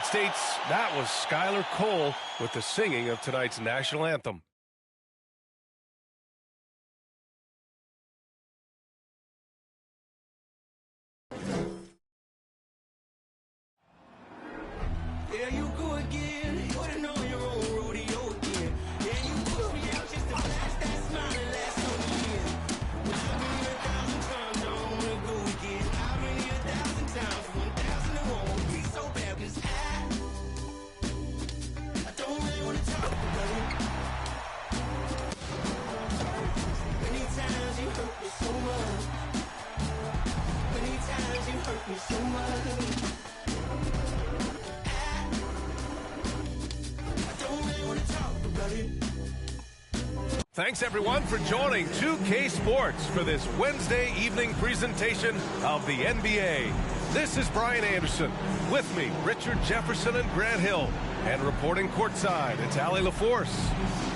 United States, that was Skylar Cole with the singing of tonight's national anthem. There you go again, putting on your own rodeo again. Yeah, you push me out just to flash that smile and last on the year. But I've been here 1,000 times, I don't wanna go again. I've been here 1,000 times, 1,000 it won't be so bad, 'cause I don't really wanna talk about it. Many times you hurt me so much. Many times you hurt me so much. Thanks, everyone, for joining 2K Sports for this Wednesday evening presentation of the NBA. This is Brian Anderson. With me, Richard Jefferson and Grant Hill. And reporting courtside, it's Allie LaForce.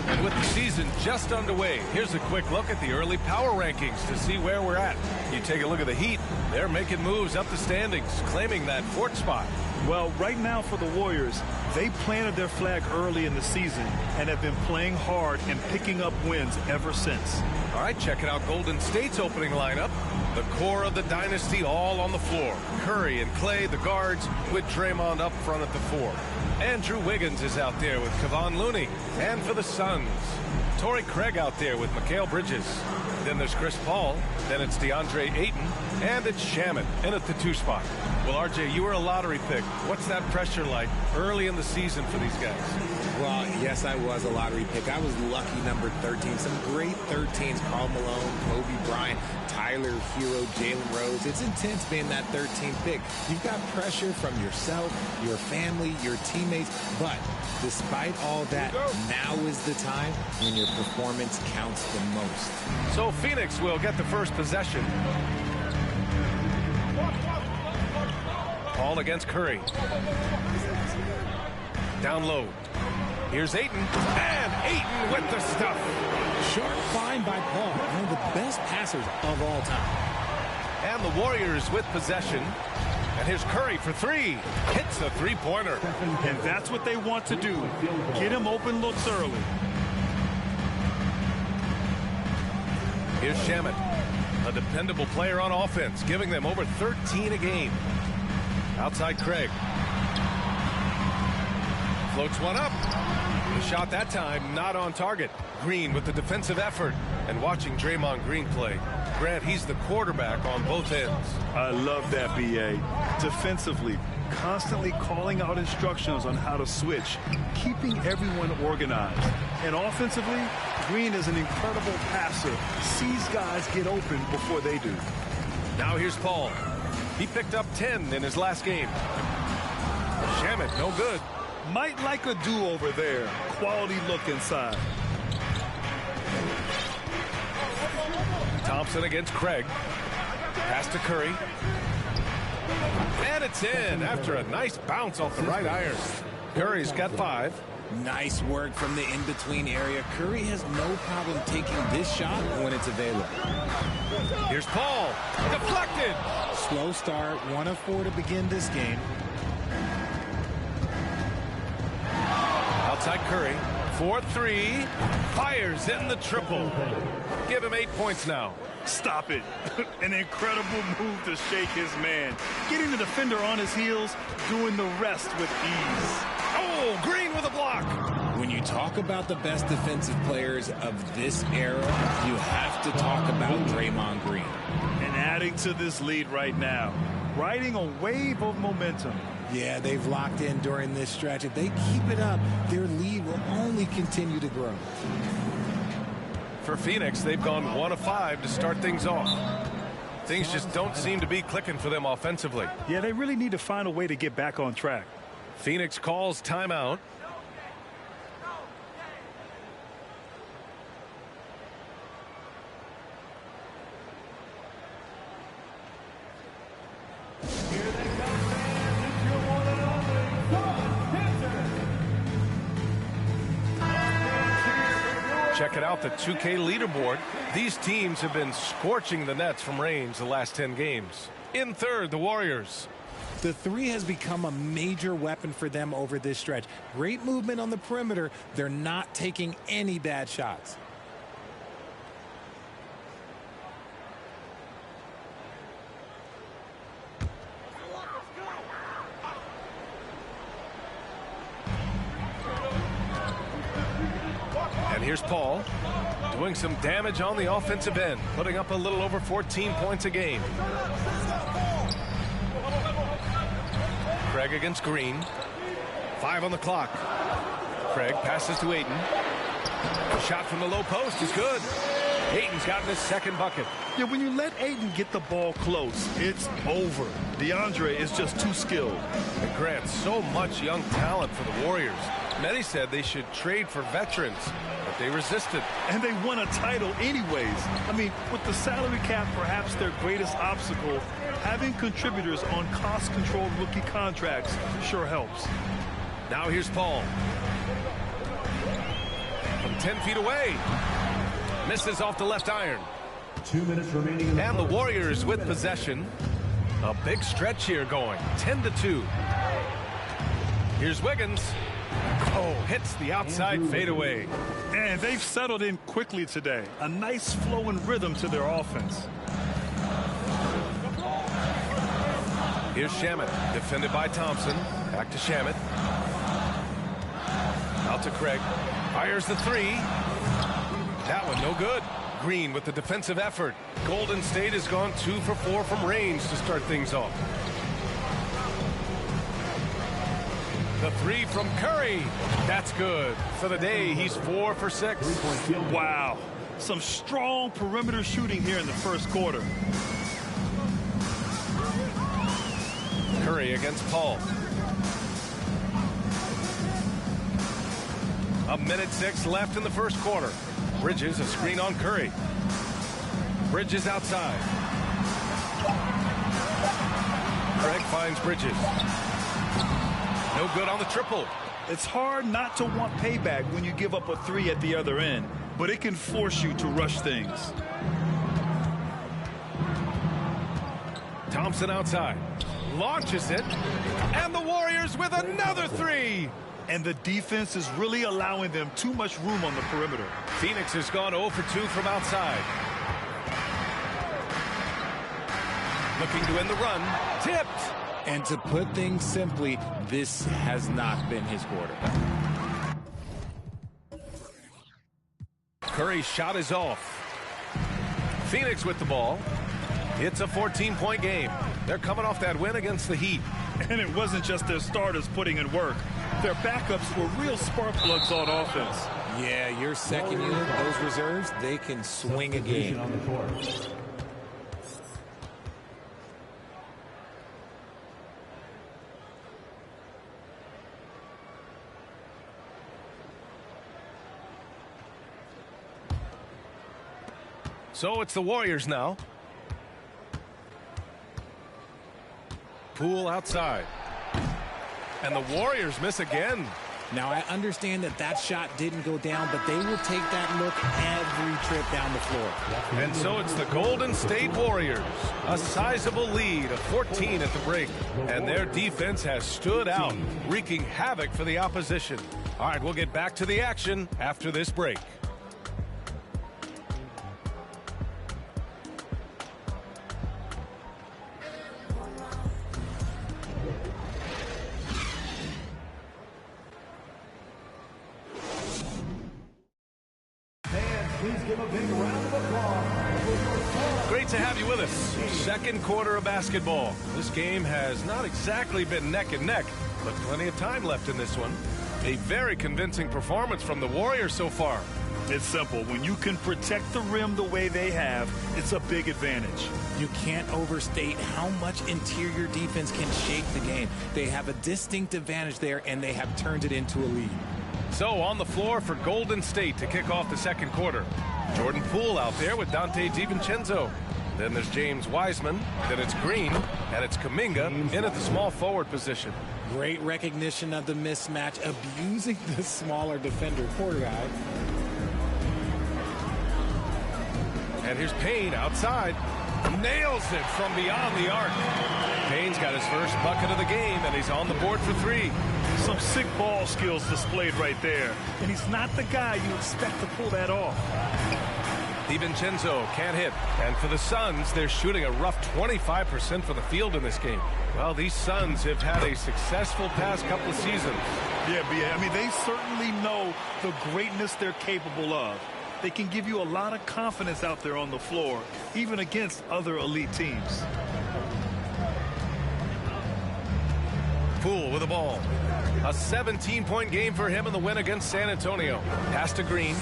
And with the season just underway, here's a quick look at the early power rankings to see where we're at. You take a look at the Heat. They're making moves up the standings, claiming that fourth spot. Well, right now for the Warriors, they planted their flag early in the season and have been playing hard and picking up wins ever since. All right, checking out Golden State's opening lineup. The core of the dynasty all on the floor. Curry and Clay, the guards, with Draymond up front at the 4. Andrew Wiggins is out there with Kevon Looney. And for the Suns, Torrey Craig out there with Mikal Bridges. Then there's Chris Paul. Then it's DeAndre Ayton. And it's Shaman in at the 2 spot. Well, RJ, you were a lottery pick. What's that pressure like early in the season for these guys? Well, yes, I was a lottery pick. I was lucky number 13. Some great 13s. Karl Malone, Kobe Bryant, Tyler Hero, Jalen Rose. It's intense being that 13th pick. You've got pressure from yourself, your family, your teammates. But despite all that, now is the time when your performance counts the most. So Phoenix will get the first possession. Paul against Curry. Down low. Here's Ayton. And Ayton with the stuff. Sharp find by Paul. One of the best passers of all time. And the Warriors with possession. And here's Curry for 3. Hits a three-pointer. And that's what they want to do. Get him open looks early. Here's Shaman. A dependable player on offense, giving them over 13 a game. Outside Craig. Floats one up. The shot that time not on target. Green with the defensive effort. And watching Draymond Green play. Grant, he's the quarterback on both ends. I love that, B.A. Defensively, constantly calling out instructions on how to switch, keeping everyone organized. And offensively, Green is an incredible passer. Sees guys get open before they do. Now here's Paul. He picked up 10 in his last game. Shaman, no good. Might like a do-over there. Quality look inside. Thompson against Craig. Pass to Curry. And it's in after a nice bounce off the right iron. Curry's got 5. Nice work from the in-between area. Curry has no problem taking this shot when it's available. Here's Paul. Deflected. Slow start. 1 of 4 to begin this game. Outside Curry. 4-3. Fires in the triple. Give him 8 points now. Stop it. An incredible move to shake his man. Getting the defender on his heels, doing the rest with ease. Oh, Green with a block. When you talk about the best defensive players of this era, you have to talk about Draymond Green. And adding to this lead right now, riding a wave of momentum. Yeah, they've locked in during this stretch. If they keep it up, their lead will only continue to grow. For Phoenix, they've gone 1 of 5 to start things off. Things just don't seem to be clicking for them offensively. Yeah, they really need to find a way to get back on track. Phoenix calls timeout. Checking out the 2K leaderboard. These teams have been scorching the Nets from range the last 10 games. In third, the Warriors. The three has become a major weapon for them over this stretch. Great movement on the perimeter. They're not taking any bad shots. And here's Paul doing some damage on the offensive end, putting up a little over 14 points a game. Craig against Green. 5 on the clock. Craig passes to Ayton. Shot from the low post is good. Ayton's gotten his second bucket. Yeah, when you let Ayton get the ball close, it's over. DeAndre is just too skilled. And Grant, so much young talent for the Warriors. Many said they should trade for veterans, but they resisted. And they won a title anyways. I mean, with the salary cap perhaps their greatest obstacle, having contributors on cost-controlled rookie contracts sure helps. Now here's Paul. From 10 feet away. Misses off the left iron. 2 minutes remaining. And the Warriors with possession. A big stretch here going. 10-2. Here's Wiggins. Oh, hits the outside fadeaway. And they've settled in quickly today. A nice flow and rhythm to their offense. Here's Shamet, defended by Thompson. Back to Shamet. Out to Craig. Fires the three. That one no good. Green with the defensive effort. Golden State has gone 2 for 4 from range to start things off. The three from Curry. That's good. For the day, he's 4 for 6. Wow. Some strong perimeter shooting here in the first quarter. Curry against Paul. 1:06 left in the first quarter. Bridges, a screen on Curry. Bridges outside. Craig finds Bridges. No good on the triple. It's hard not to want payback when you give up a three at the other end, but it can force you to rush things. Thompson outside. Launches it. And the Warriors with another three. And the defense is really allowing them too much room on the perimeter. Phoenix has gone 0 for 2 from outside. Looking to end the run. Tipped. And to put things simply, this has not been his quarter. Curry's shot is off. Phoenix with the ball. It's a 14-point game. They're coming off that win against the Heat. And it wasn't just their starters putting in work. Their backups were real spark plugs on offense. Yeah, your second unit, those reserves, they can swing a game. On the court. So it's the Warriors now. Poole outside. And the Warriors miss again. Now, I understand that that shot didn't go down, but they will take that look every trip down the floor. And so it's the Golden State Warriors. A sizable lead of 14 at the break. And their defense has stood out, wreaking havoc for the opposition. All right, we'll get back to the action after this break. Great to have you with us. Second quarter of basketball. This game has not exactly been neck and neck, but plenty of time left in this one. A very convincing performance from the Warriors so far. It's simple. When you can protect the rim the way they have, it's a big advantage. You can't overstate how much interior defense can shape the game. They have a distinct advantage there, and they have turned it into a lead. So on the floor for Golden State to kick off the second quarter. Jordan Poole out there with Dante DiVincenzo. Then there's James Wiseman. Then it's Green. And it's Kuminga in at the small forward position. Great recognition of the mismatch, abusing the smaller defender, poor guy. And here's Payne outside. Nails it from beyond the arc. Payne's got his first bucket of the game, and he's on the board for 3. Some sick ball skills displayed right there. And he's not the guy you expect to pull that off. DiVincenzo can't hit. And for the Suns, they're shooting a rough 25% from the field in this game. Well, these Suns have had a successful past couple of seasons. Yeah, B.A. I mean, they certainly know the greatness they're capable of. They can give you a lot of confidence out there on the floor, even against other elite teams. Poole with the ball. A 17-point game for him in the win against San Antonio. Pass to Green.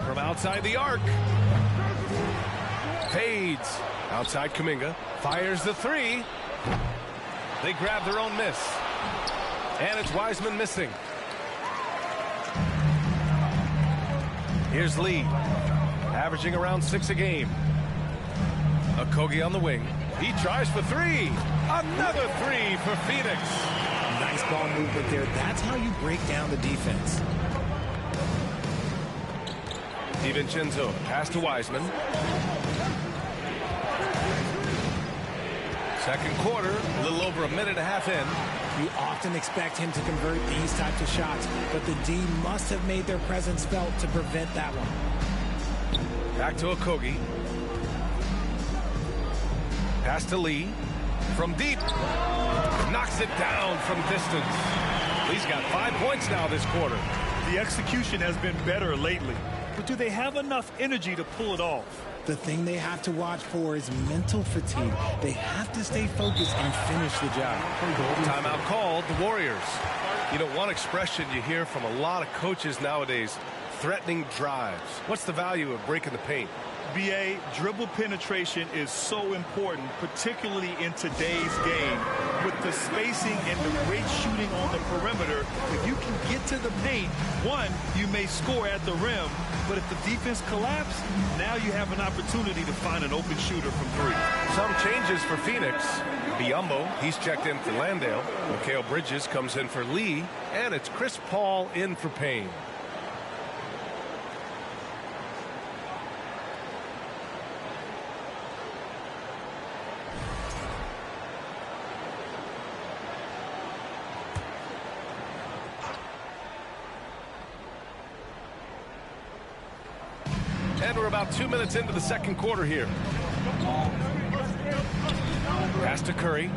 From outside the arc. Fades. Outside Kuminga. Fires the 3. They grab their own miss. And it's Wiseman missing. Here's Lee. Averaging around 6 a game. Okogie on the wing. He tries for 3. Another 3 for Phoenix. Nice ball movement there. That's how you break down the defense. DiVincenzo pass to Wiseman. Second quarter, a little over a minute and a half in. You often expect him to convert these types of shots, but the D must have made their presence felt to prevent that one. Back to Okogie. Pass to Lee. From deep. Knocks it down from distance. Lee's got 5 points now this quarter. The execution has been better lately. But do they have enough energy to pull it off? The thing they have to watch for is mental fatigue. They have to stay focused and finish the job. Timeout called, the Warriors. You know, one expression you hear from a lot of coaches nowadays, threatening drives. What's the value of breaking the paint? B.A., dribble penetration is so important, particularly in today's game. With the spacing and the great shooting on the perimeter, if you can get to the paint, one, you may score at the rim, but if the defense collapses, now you have an opportunity to find an open shooter from 3. Some changes for Phoenix. Biyombo, he's checked in for Landale. Mikal Bridges comes in for Lee, and it's Chris Paul in for Payne. And we're about 2 minutes into the second quarter here. Pass to Curry.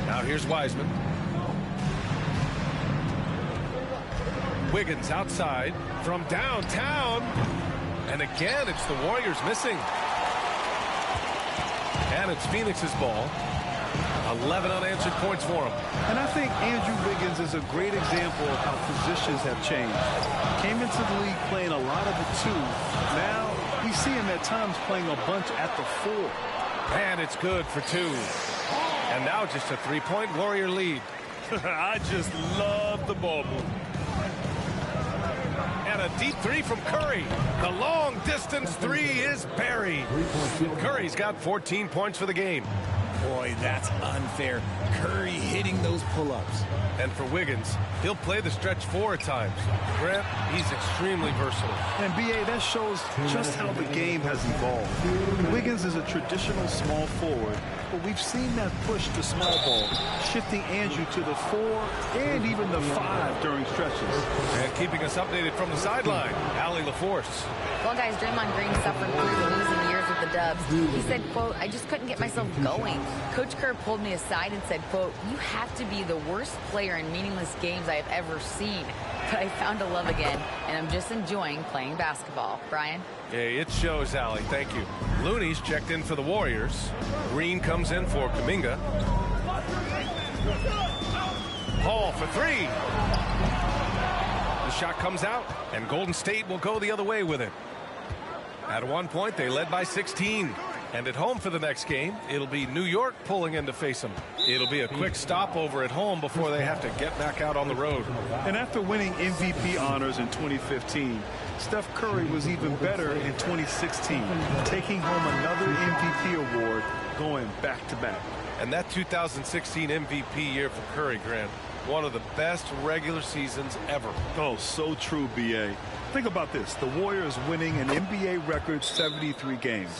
Now here's Wiseman. Wiggins outside from downtown. And again, it's the Warriors missing. And it's Phoenix's ball. 11 unanswered points for him. And I think Andrew Wiggins is a great example of how positions have changed. Came into the league playing a lot of the 2. Now we see him at times playing a bunch at the 4. And it's good for 2. And now just a 3-point Warrior lead. I just love the ball movement. And a deep 3 from Curry. The long distance 3 is buried. Curry's got 14 points for the game. Boy, that's unfair. Curry hitting those pull-ups. And for Wiggins, he'll play the stretch 4 at times. Grant, he's extremely versatile. And B.A., that shows just how the game has evolved. Wiggins is a traditional small forward, but we've seen that push to small ball, shifting Andrew to the 4 and even the 5 during stretches. And keeping us updated from the sideline, Allie LaForce. Well, guys, Draymond Green suffered through losing years with the Dubs. He said, quote, "I just couldn't get myself going. Coach Kerr pulled me aside and said, quote, you have to be the worst player in meaningless games I have ever seen. But I found a love again, and I'm just enjoying playing basketball." Brian? Yeah, it shows, Allie. Thank you. Looney's checked in for the Warriors. Green comes in for Kuminga. Hall for 3. The shot comes out, and Golden State will go the other way with it. At one point, they led by 16. And at home for the next game, it'll be New York pulling in to face them. It'll be a quick stopover at home before they have to get back out on the road. And after winning MVP honors in 2015, Steph Curry was even better in 2016, taking home another MVP award, going back-to-back. And that 2016 MVP year for Curry, Grant, one of the best regular seasons ever. Oh, so true, B.A. Think about this. The Warriors winning an NBA record 73 games.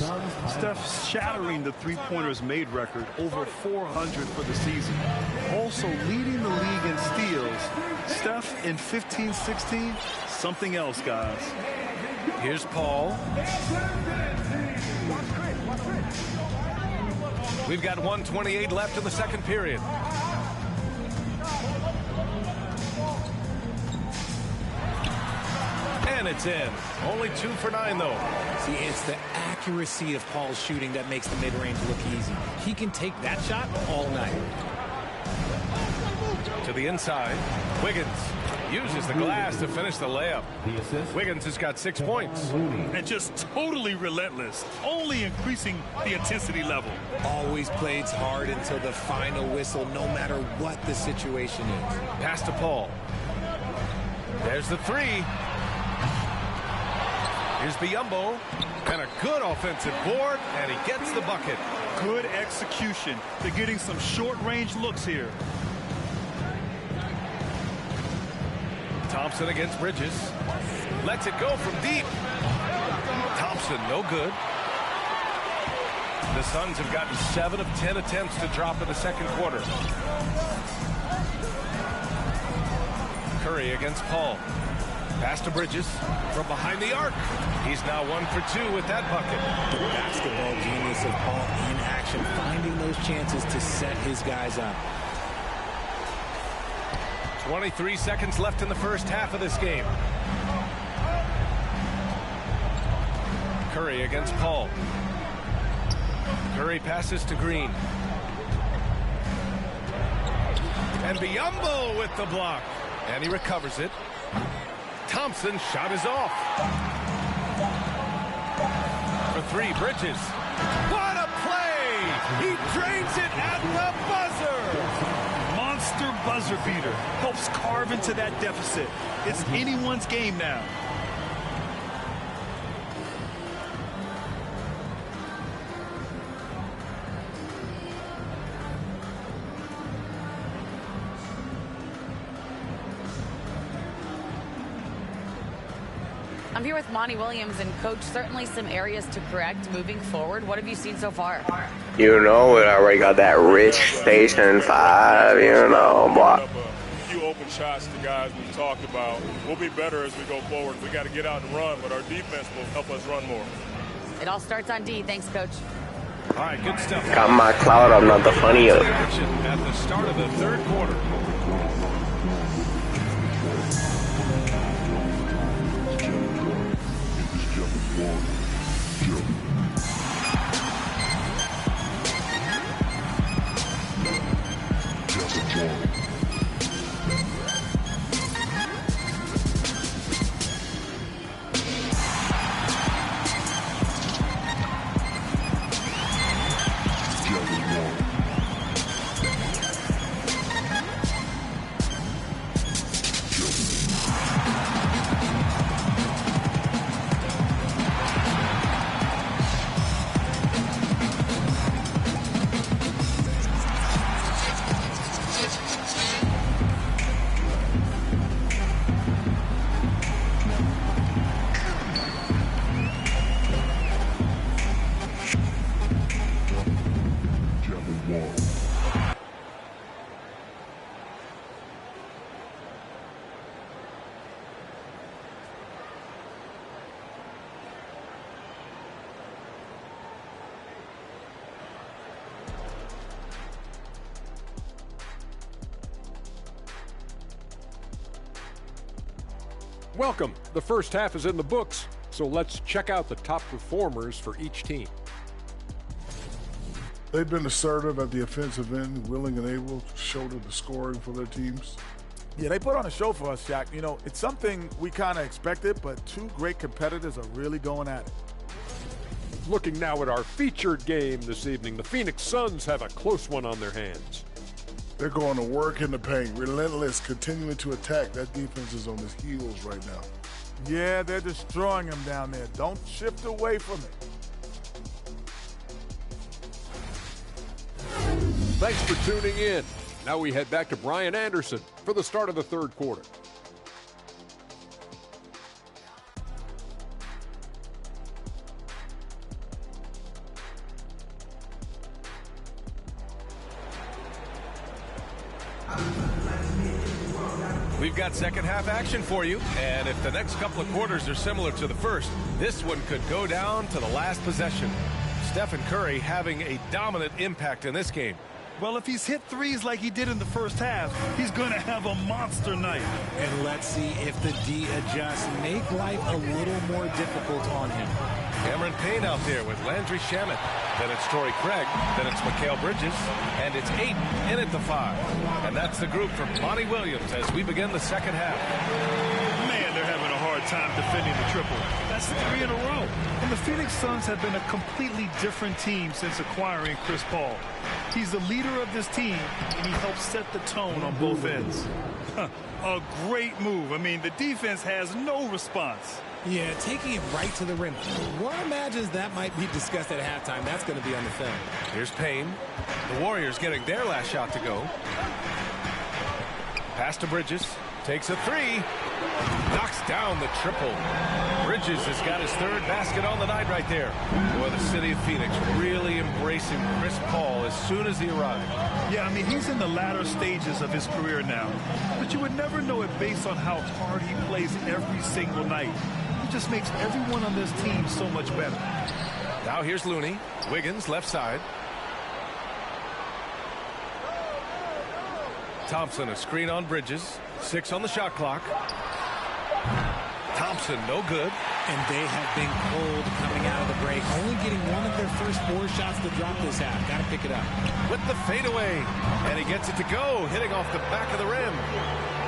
Steph shattering the three-pointers made record, over 400 for the season. Also leading the league in steals. Steph in 15-16, something else, guys. Here's Paul. We've got 1:28 left in the second period. And it's in. Only 2 for 9, though. See, it's the accuracy of Paul's shooting that makes the mid-range look easy. He can take that shot all night. To the inside. Wiggins uses the glass to finish the layup. Wiggins has got 6 points. And just totally relentless, only increasing the intensity level. Always plays hard until the final whistle, no matter what the situation is. Pass to Paul. There's the 3. Here's Biyombo, and a good offensive board, and he gets the bucket. Good execution. They're getting some short-range looks here. Thompson against Bridges. Lets it go from deep. Thompson, no good. The Suns have gotten 7 of 10 attempts to drop in the second quarter. Curry against Paul. Pass to Bridges from behind the arc. He's now 1 for 2 with that bucket. The basketball genius of Paul in action, finding those chances to set his guys up. 23 seconds left in the first half of this game. Curry against Paul. Curry passes to Green. And Biyombo with the block. And he recovers it. Thompson's shot is off. For 3, Bridges. What a play! He drains it at the buzzer! Monster buzzer beater. Helps carve into that deficit. It's anyone's game now. I'm here with Monty Williams, and Coach, certainly some areas to correct moving forward. What have you seen so far? You know, we already got that rich Station 5, you know, boy. A few open shots to guys we've talked about. We'll be better as we go forward. We got to get out and run, but our defense will help us run more. It all starts on D. Thanks, Coach. All right, good stuff. Got my cloud, I'm not the funniest. Action at the start of the third quarter. Welcome. The first half is in the books, so let's check out the top performers for each team. They've been assertive at the offensive end, willing and able to shoulder the scoring for their teams. Yeah, they put on a show for us, Shaq. You know, it's something we kind of expected, but 2 great competitors are really going at it. Looking now at our featured game this evening, the Phoenix Suns have a close one on their hands. They're going to work in the paint, relentless, continuing to attack. That defense is on his heels right now. Yeah, they're destroying them down there. Don't shift away from it. Thanks for tuning in. Now we head back to Brian Anderson for the start of the third quarter. We've got second half action for you, and if the next couple of quarters are similar to the first, this one could go down to the last possession. Stephen Curry having a dominant impact in this game. Well, if he's hit threes like he did in the first half, he's going to have a monster night. And let's see if the D adjusts, make life a little more difficult on him. Cameron Payne out there with Landry Shamet. Then it's Torrey Craig. Then it's Mikal Bridges. And it's Ayton in at the 5. And that's the group from Monty Williams as we begin the second half. Man, they're having a hard time defending the triple. That's 3 in a row. And the Phoenix Suns have been a completely different team since acquiring Chris Paul. He's the leader of this team, and he helps set the tone on both ends. A great move. I mean, the defense has no response. Yeah, taking it right to the rim. One imagines that might be discussed at halftime. That's going to be on the film. Here's Payne. The Warriors getting their last shot to go. Pass to Bridges. Takes a 3. Knocks down the triple. Bridges has got his third basket on the night right there. Boy, the city of Phoenix really embracing Chris Paul as soon as he arrived. Yeah, I mean, he's in the latter stages of his career now. But you would never know it based on how hard he plays every single night. He just makes everyone on this team so much better. Now here's Looney. Wiggins, left side. Thompson, a screen on Bridges. 6 on the shot clock. Thompson, no good. And they have been cold coming out of the break. Only getting one of their first 4 shots to drop this half. Got to pick it up. With the fadeaway. And he gets it to go, hitting off the back of the rim.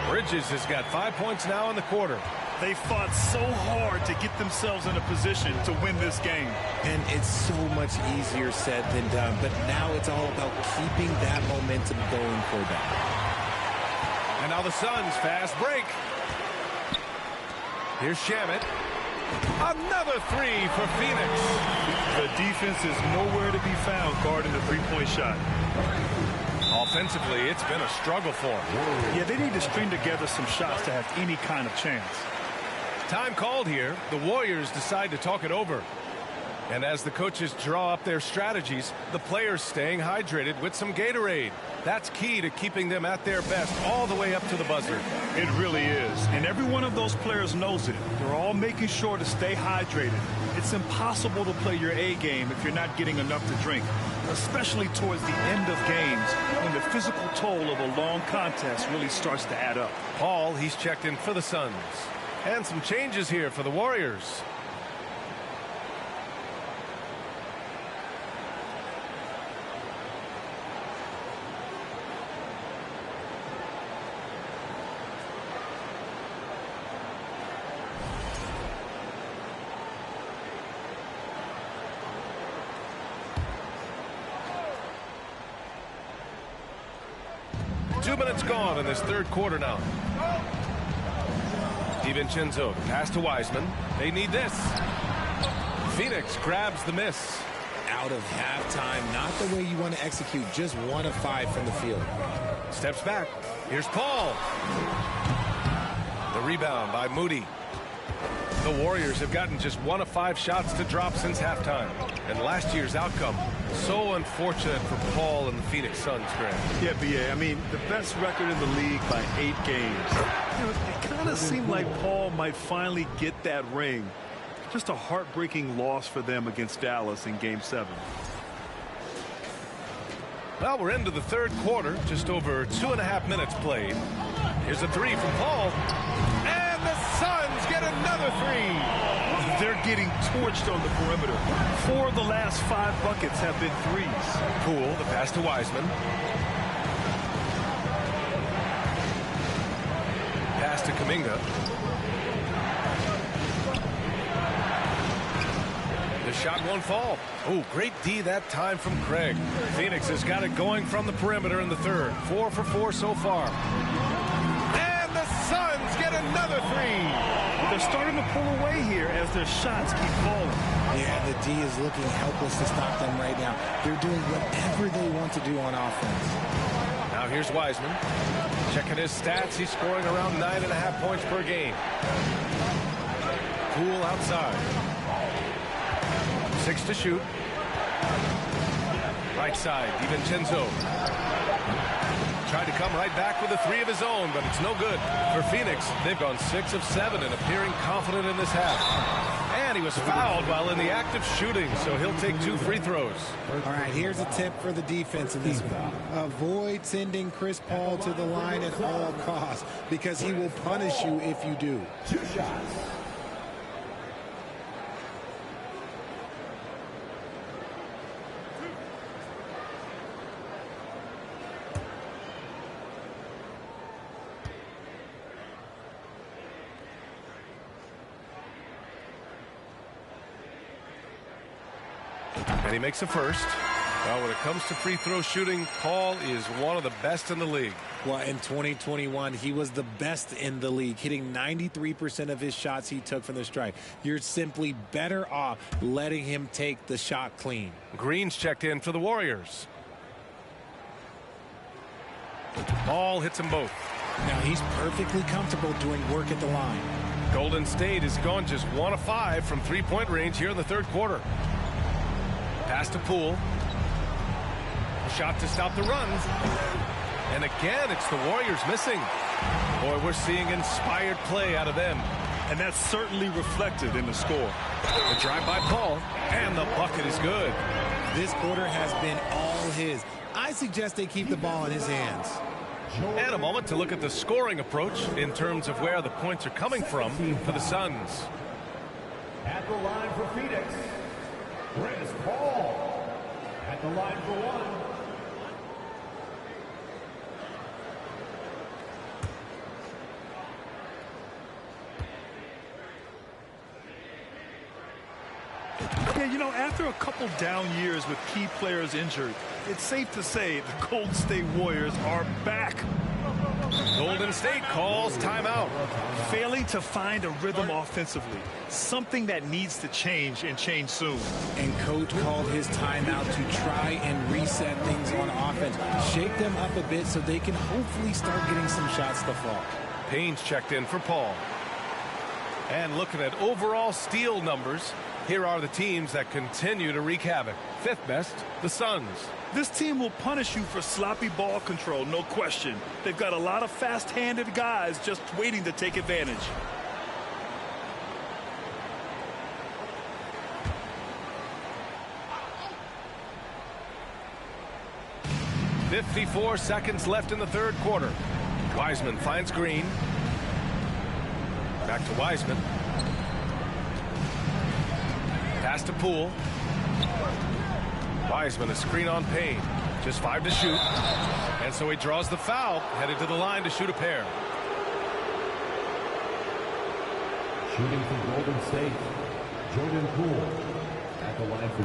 Bridges has got 5 points now in the quarter. They fought so hard to get themselves in a position to win this game. And it's so much easier said than done. But now it's all about keeping that momentum going for them. And now the Suns fast break. Here's Shamet. Another 3 for Phoenix. The defense is nowhere to be found guarding the three-point shot. Offensively, it's been a struggle for them. Yeah, they need to string together some shots to have any kind of chance. Time called here. The Warriors decide to talk it over. And as the coaches draw up their strategies, the players staying hydrated with some Gatorade. That's key to keeping them at their best all the way up to the buzzer. It really is. And every one of those players knows it. They're all making sure to stay hydrated. It's impossible to play your A game if you're not getting enough to drink, especially towards the end of games when the physical toll of a long contest really starts to add up. Paul, he's checked in for the Suns. And some changes here for the Warriors. Two minutes gone in this third quarter now. DiVincenzo, pass to Wiseman. They need this. Phoenix grabs the miss. Out of halftime, not the way you want to execute, just 1 of 5 from the field. Steps back. Here's Paul. The rebound by Moody. The Warriors have gotten just 1 of 5 shots to drop since halftime. And last year's outcome, so unfortunate for Paul and the Phoenix Suns, Grant. Yeah, BA, I mean, the best record in the league by 8 games. You know, it kind of seemed like Paul might finally get that ring. Just a heartbreaking loss for them against Dallas in Game 7. Well, we're into the third quarter, just over 2.5 minutes played. Here's a 3 from Paul. And the Suns get another 3. They're getting torched on the perimeter. 4 of the last 5 buckets have been threes. Poole, the pass to Wiseman. Pass to Kuminga. The shot won't fall. Oh, great D that time from Craig. Phoenix has got it going from the perimeter in the third. 4 for 4 so far. And the Suns get another 3. They're starting to pull away here as their shots keep falling. Yeah, the D is looking helpless to stop them right now. They're doing whatever they want to do on offense. Now here's Wiseman. Checking his stats, he's scoring around 9.5 points per game. Poole outside. 6 to shoot. Right side, DiVincenzo. Tried to come right back with a 3 of his own, but it's no good. For Phoenix, they've gone 6 of 7 and appearing confident in this half. And he was fouled while in the act of shooting, so he'll take 2 free throws. All right, here's a tip for the defense in this one. Avoid sending Chris Paul to the line at all costs, because he will punish you if you do. 2 shots. And he makes a first. Well, when it comes to free throw shooting, Paul is one of the best in the league. Well, in 2021, he was the best in the league, hitting 93% of his shots he took from the stripe. You're simply better off letting him take the shot clean. Green's checked in for the Warriors. Paul hits them both. Now he's perfectly comfortable doing work at the line. Golden State has gone just 1 of 5 from three-point range here in the third quarter. Pass to Poole. Shot to stop the run. And again, it's the Warriors missing. Boy, we're seeing inspired play out of them. And that's certainly reflected in the score. The drive by Paul, and the bucket is good. This quarter has been all his. I suggest they keep the ball in his hands. And a moment to look at the scoring approach in terms of where the points are coming from for the Suns. At the line for Phoenix, Chris Paul. At the line for 1. Yeah, you know, after a couple down years with key players injured, it's safe to say the Golden State Warriors are back. Golden State calls timeout. Failing to find a rhythm offensively, something that needs to change and change soon. And coach called his timeout to try and reset things on offense. Shake them up a bit so they can hopefully start getting some shots to fall. Payne's checked in for Paul. And looking at overall steal numbers, here are the teams that continue to wreak havoc. 5th best, the Suns. This team will punish you for sloppy ball control, no question. They've got a lot of fast-handed guys just waiting to take advantage. .54 seconds left in the third quarter. Wiseman finds Green. Back to Wiseman. Pass to Poole. Wiseman, a screen on Payne. Just 5 to shoot. And so he draws the foul, headed to the line to shoot a pair. Shooting from Golden State, Jordan Poole. At the line for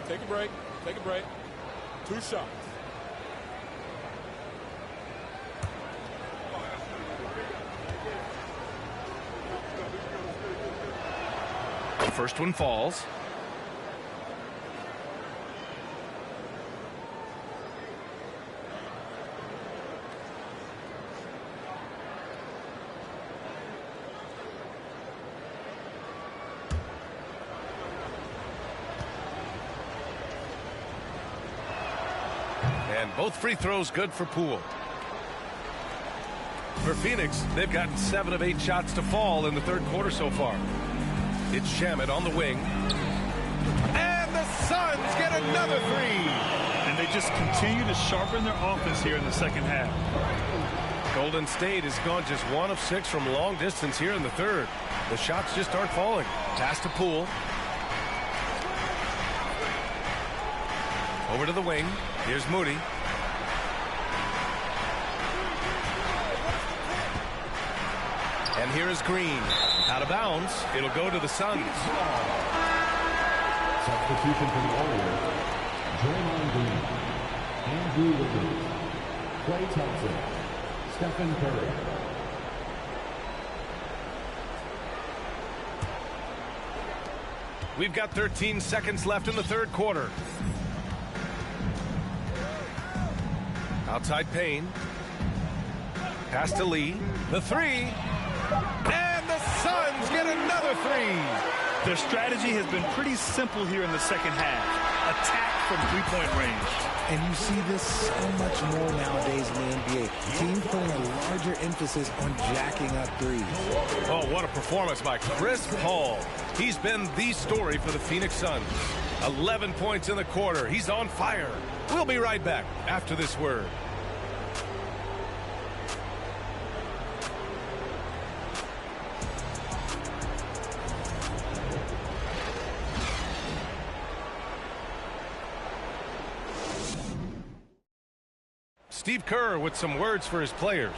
2. Take a break. Take a break. 2 shots. The first one falls. And both free throws good for Poole. For Phoenix, they've gotten 7 of 8 shots to fall in the third quarter so far. It's Shamet on the wing. And the Suns get another 3. And they just continue to sharpen their offense here in the second half. Golden State has gone just 1 of 6 from long distance here in the third. The shots just aren't falling. Pass to Poole. Over to the wing. Here's Moody. And here is Green. Out of bounds. It'll go to the Suns. Substitution for the Warriors. Draymond Green. Andrew Wiggins. Klay Thompson. Stephen Curry. We've got 13 seconds left in the third quarter. Outside Payne. Pass to Lee. The three. And the Suns get another three. Their strategy has been pretty simple here in the second half. Attack from three-point range. And you see this so much more nowadays in the NBA. Teams putting a larger emphasis on jacking up threes. Oh, what a performance by Chris Paul. He's been the story for the Phoenix Suns. 11 points in the quarter. He's on fire. We'll be right back after this word. Steve Kerr with some words for his players.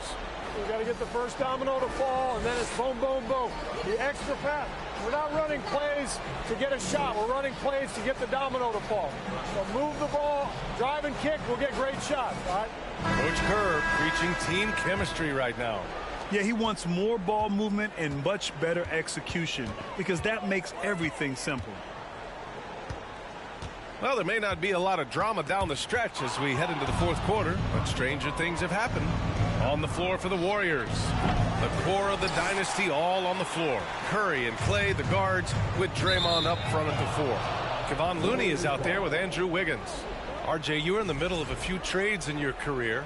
We got to get the first domino to fall, and then it's boom, boom, boom. The extra pass. We're not running plays to get a shot. We're running plays to get the domino to fall. So move the ball, drive and kick. We'll get great shots. All right? Coach Kerr preaching team chemistry right now. Yeah, he wants more ball movement and much better execution because that makes everything simple. Well, there may not be a lot of drama down the stretch as we head into the fourth quarter, but stranger things have happened. On the floor for the Warriors. The core of the dynasty all on the floor. Curry and Clay, the guards, with Draymond up front at the four. Kevon Looney is out there with Andrew Wiggins. RJ, you were in the middle of a few trades in your career,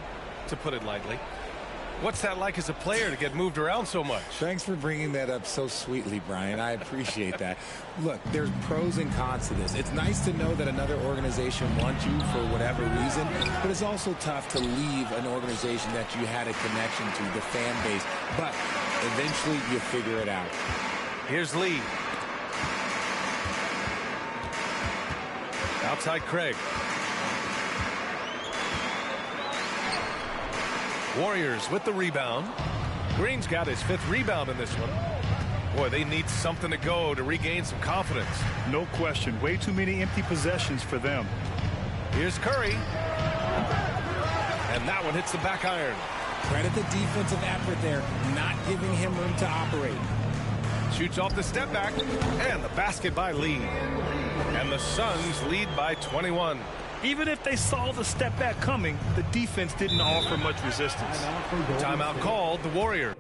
to put it lightly. What's that like as a player to get moved around so much? Thanks for bringing that up so sweetly, Brian. I appreciate that. Look, there's pros and cons to this. It's nice to know that another organization wants you for whatever reason, but it's also tough to leave an organization that you had a connection to, the fan base. But eventually you figure it out. Here's Lee. Outside Craig. Warriors with the rebound. Green's got his 5th rebound in this one. Boy, they need something to go to regain some confidence. No question. Way too many empty possessions for them. Here's Curry. And that one hits the back iron. Credit the defensive effort there, not giving him room to operate. Shoots off the step back. And the basket by Lee. And the Suns lead by 21. Even if they saw the step back coming, the defense didn't offer much resistance. Timeout called the Warriors.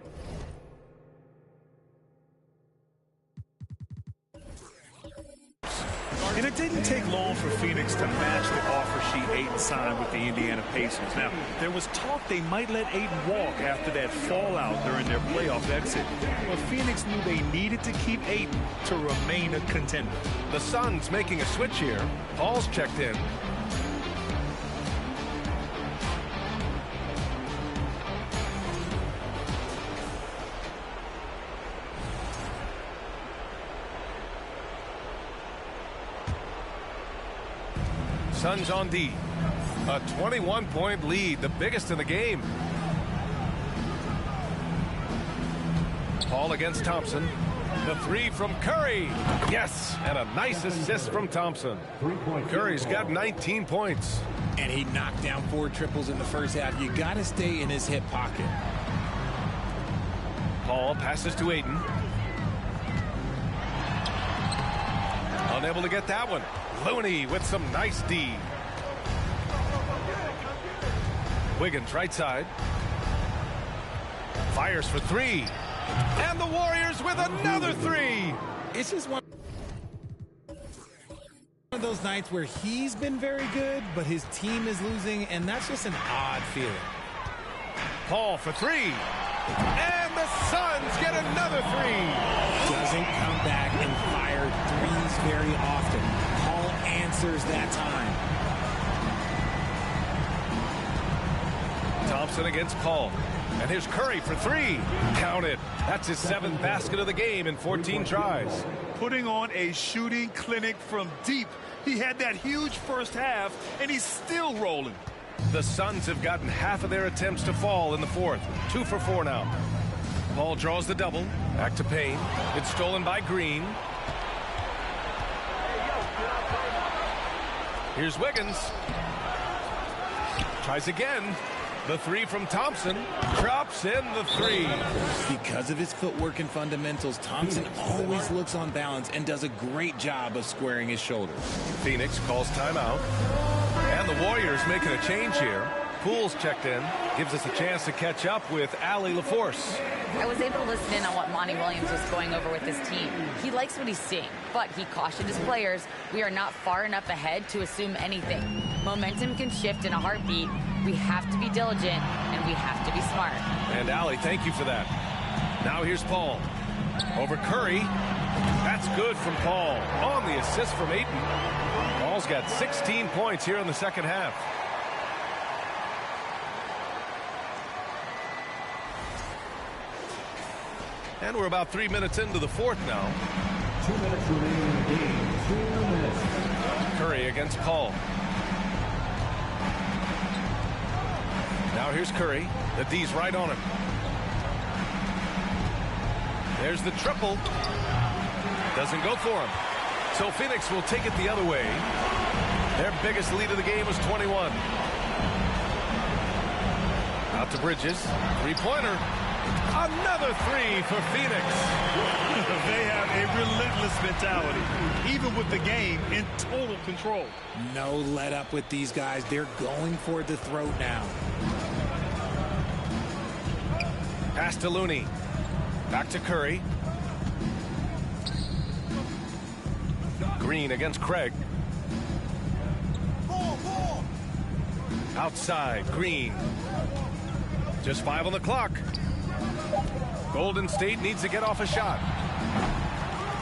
And it didn't take long for Phoenix to match the offer sheet Ayton signed with the Indiana Pacers. Now, there was talk they might let Ayton walk after that fallout during their playoff exit. But Phoenix knew they needed to keep Ayton to remain a contender. The Suns making a switch here. Paul's checked in. Suns on D. A 21-point lead, the biggest in the game. Paul against Thompson. The three from Curry. Yes, and a nice assist from Thompson. Curry's got 19 points. And he knocked down 4 triples in the first half. You got to stay in his hip pocket. Paul passes to Ayton. Unable to get that one. Looney with some nice D. Wiggins right side. Fires for 3. And the Warriors with another 3. It's just one of those nights where he's been very good, but his team is losing, and that's just an odd feeling. Paul for 3. And the Suns get another 3. Doesn't come back and fire threes very often. Paul answers that time. Thompson against Paul. And here's Curry for 3. Count it. That's his 7th basket of the game in 14 tries. Putting on a shooting clinic from deep. He had that huge first half, and he's still rolling. The Suns have gotten half of their attempts to fall in the fourth. 2 for 4 now. Paul draws the double. Back to Payne. It's stolen by Green. Here's Wiggins. Tries again. The three from Thompson. Drops in the three. Because of his footwork and fundamentals, Thompson always looks on balance and does a great job of squaring his shoulders. Phoenix calls timeout. And the Warriors making a change here. Poole's checked in. Gives us a chance to catch up with Allie LaForce. I was able to listen in on what Monty Williams was going over with his team. He likes what he's seeing, but he cautioned his players, we are not far enough ahead to assume anything. Momentum can shift in a heartbeat. We have to be diligent, and we have to be smart. And Allie, thank you for that. Now here's Paul. Over Curry. That's good from Paul. On the assist from Ayton. Paul's got 16 points here in the second half. And we're about 3 minutes into the fourth now. 2 minutes remaining in the game. 2 minutes. Curry against Paul. Now here's Curry. The D's right on him. There's the triple. Doesn't go for him. So Phoenix will take it the other way. Their biggest lead of the game was 21. Out to Bridges. Three-pointer. Another three for Phoenix. They have a relentless mentality, even with the game in total control. No let up with these guys. They're going for the throat now. Pass to Looney. Back to Curry. Green against Craig. Outside, Green. Just 5 on the clock. Golden State needs to get off a shot.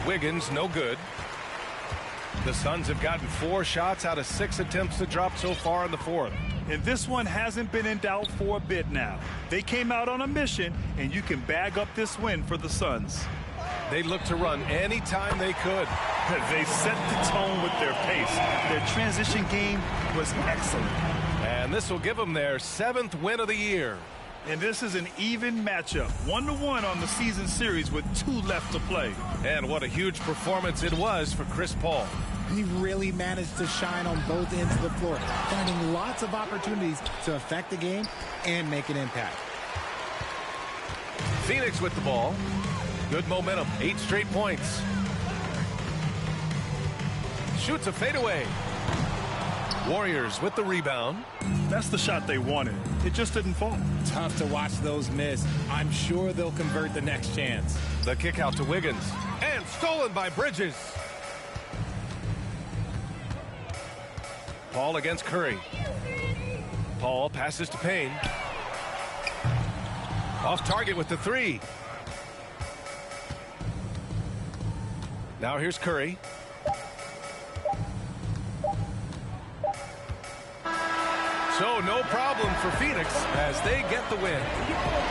Wiggins, no good. The Suns have gotten 4 shots out of 6 attempts to drop so far in the fourth. And this one hasn't been in doubt for a bit now. They came out on a mission, and you can bag up this win for the Suns. They looked to run anytime they could. They set the tone with their pace. Their transition game was excellent. And this will give them their 7th win of the year. And this is an even matchup, 1-1 on the season series with 2 left to play. And what a huge performance it was for Chris Paul. He really managed to shine on both ends of the floor, finding lots of opportunities to affect the game and make an impact. Phoenix with the ball. Good momentum, 8 straight points. Shoots a fadeaway. Warriors with the rebound. That's the shot they wanted. It just didn't fall. Tough to watch those miss. I'm sure they'll convert the next chance. The kick out to Wiggins. And stolen by Bridges. Paul against Curry. Paul passes to Payne. Off target with the 3. Now here's Curry. So no problem for Phoenix as they get the win.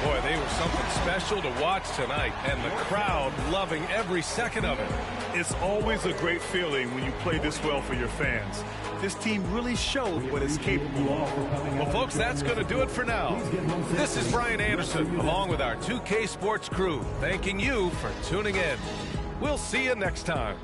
Boy, they were something special to watch tonight, and the crowd loving every second of it. It's always a great feeling when you play this well for your fans. This team really showed what it's capable of. Well, folks, that's going to do it for now. This is Brian Anderson, along with our 2K Sports crew, thanking you for tuning in. We'll see you next time.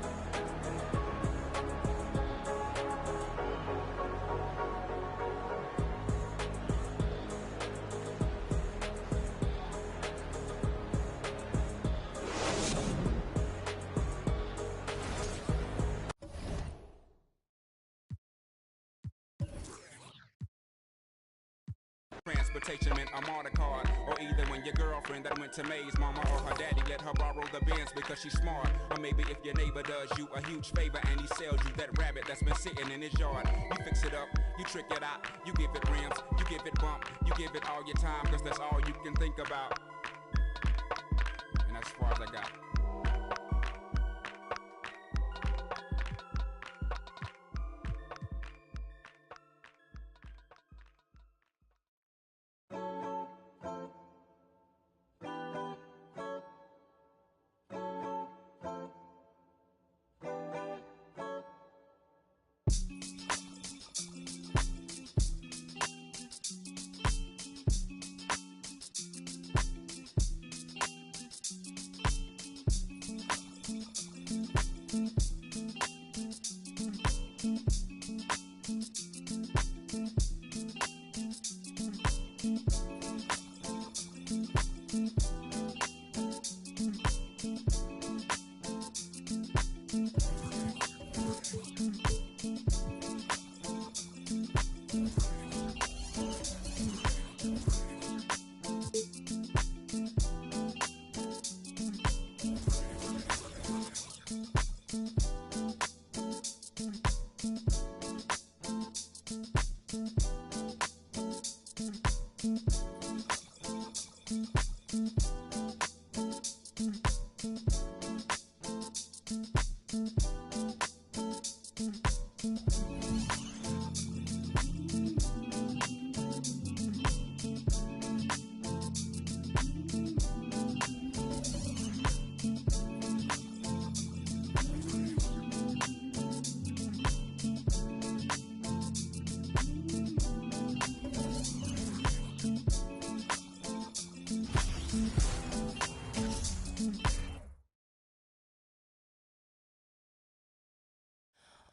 Transportation meant I'm on a card, or either when your girlfriend that went to Maze, mama or her daddy let her borrow the Benz because she's smart, or maybe if your neighbor does you a huge favor and he sells you that rabbit that's been sitting in his yard. You fix it up, you trick it out, you give it rims, you give it bump, you give it all your time because that's all you can think about. And that's as far as I got.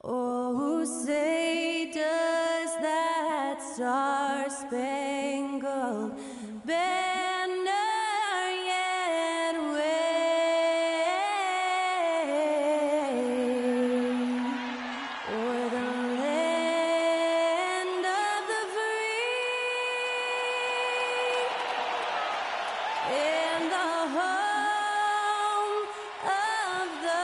Oh, say does that star-spangled banner yet wave o'er the land of the free and the home of the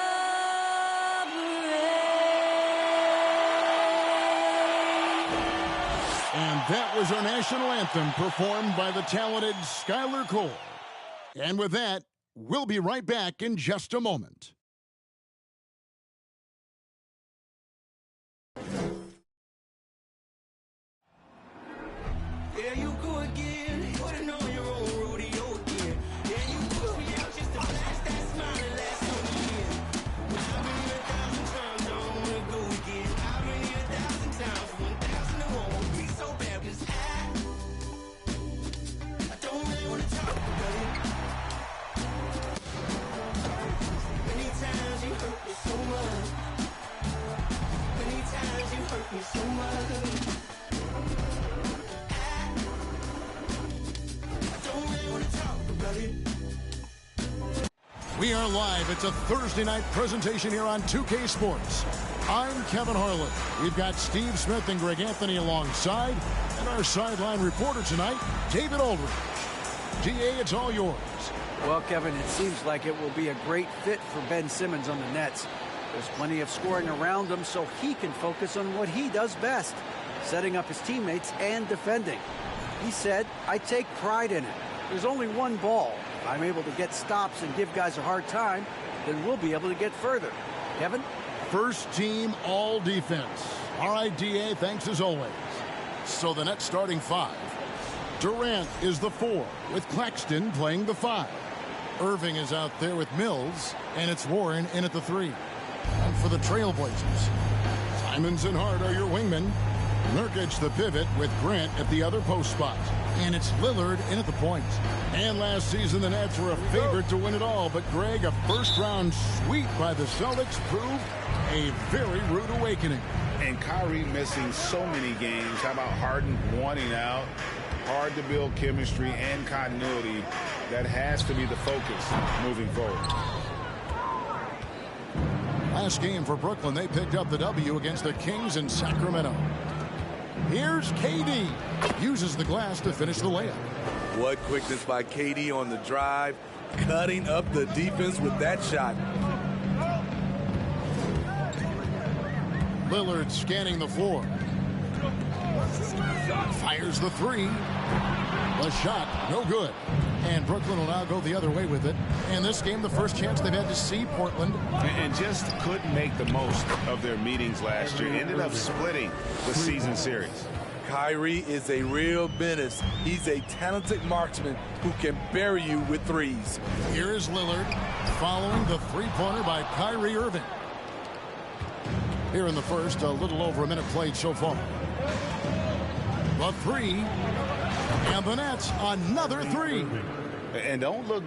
And that was our national anthem performed by the talented Skylar Cole. And with that, we'll be right back in just a moment. There you go again. Putting on your own rodeo again. Yeah, you put me out just to blast that smile and last on the year. But I've been here 1,000 times, I don't wanna go again. I've been here 1,000 times, 1,000 it won't be so bad, 'cause I don't really wanna talk about it. Many times you hurt me so much. Many times you hurt me so much. We are live. It's a Thursday night presentation here on 2K Sports. I'm Kevin Harlan. We've got Steve Smith and Greg Anthony alongside, and our sideline reporter tonight, David Aldridge. DA, it's all yours. Well, Kevin, it seems like it will be a great fit for Ben Simmons on the Nets. There's plenty of scoring around him so he can focus on what he does best, setting up his teammates and defending. He said, "I take pride in it. There's only one ball. If I'm able to get stops and give guys a hard time, then we'll be able to get further." Kevin? First team all defense. All right, DA, thanks as always. So the Nets starting five. Durant is the 4, with Claxton playing the 5. Irving is out there with Mills, and it's Warren in at the 3. And for the Trailblazers, Simons and Hart are your wingmen. Nurkic the pivot with Grant at the other post spot. And it's Lillard in at the point. And last season, the Nets were a favorite to win it all. But, Greg, a first-round sweep by the Celtics proved a very rude awakening. And Kyrie missing so many games. How about Harden wanting out? Hard to build chemistry and continuity. That has to be the focus moving forward. Last game for Brooklyn, they picked up the W against the Kings in Sacramento. Here's KD. Uses the glass to finish the layup. What quickness by KD on the drive, cutting up the defense with that shot. Lillard scanning the floor. Fires the 3. The shot, no good. And Brooklyn will now go the other way with it. And this game, the first chance they've had to see Portland. And just couldn't make the most of their meetings last year. Ended up splitting the season series. Kyrie is a real menace. He's a talented marksman who can bury you with threes. Here is Lillard following the three-pointer by Kyrie Irving. Here in the first, a little over a minute played so far. The 3, and the Nets another 3. And don't look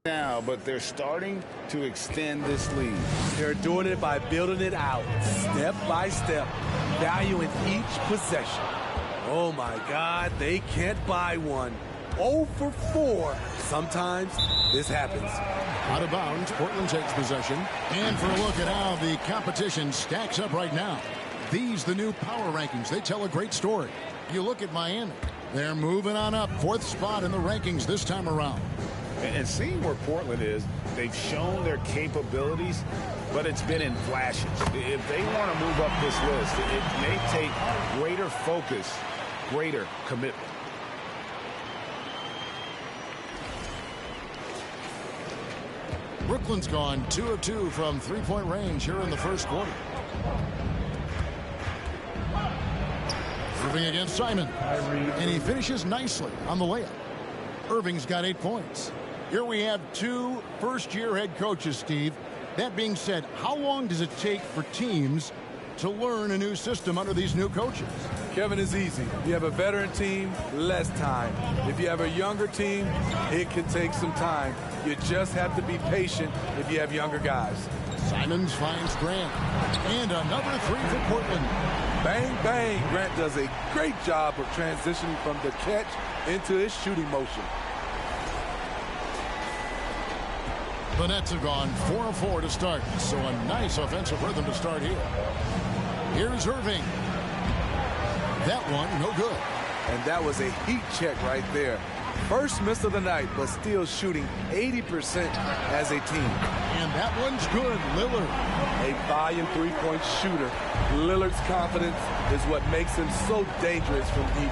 now, but they're starting to extend this lead. They're doing it by building it out, step by step, valuing each possession. Oh my God, they can't buy one. 0 for 4. Sometimes this happens. Out of bounds, Portland takes possession. And for a look at how the competition stacks up right now. These, the new power rankings, they tell a great story. You look at Miami. They're moving on up, 4th spot in the rankings this time around. And seeing where Portland is, they've shown their capabilities, but it's been in flashes. If they want to move up this list, it may take greater Greater focus, greater commitment. Brooklyn's gone 2 of 2 from three-point range here in the first quarter. Irving against Simon. And he finishes nicely on the layup. Irving's got 8 points. Here we have 2 first-year head coaches, Steve. That being said, how long does it take for teams to learn a new system under these new coaches? Kevin, is easy. If you have a veteran team, less time. If you have a younger team, it can take some time. You just have to be patient if you have younger guys. Simons finds Grant. And another 3 for Portland. Bang, bang. Grant does a great job of transitioning from the catch into his shooting motion. The Nets have gone 4 of 4 to start, so a nice offensive rhythm to start here. Here's Irving. That one, no good. And that was a heat check right there. First miss of the night, but still shooting 80% as a team. And that one's good, Lillard. A volume three-point shooter. Lillard's confidence is what makes him so dangerous from deep.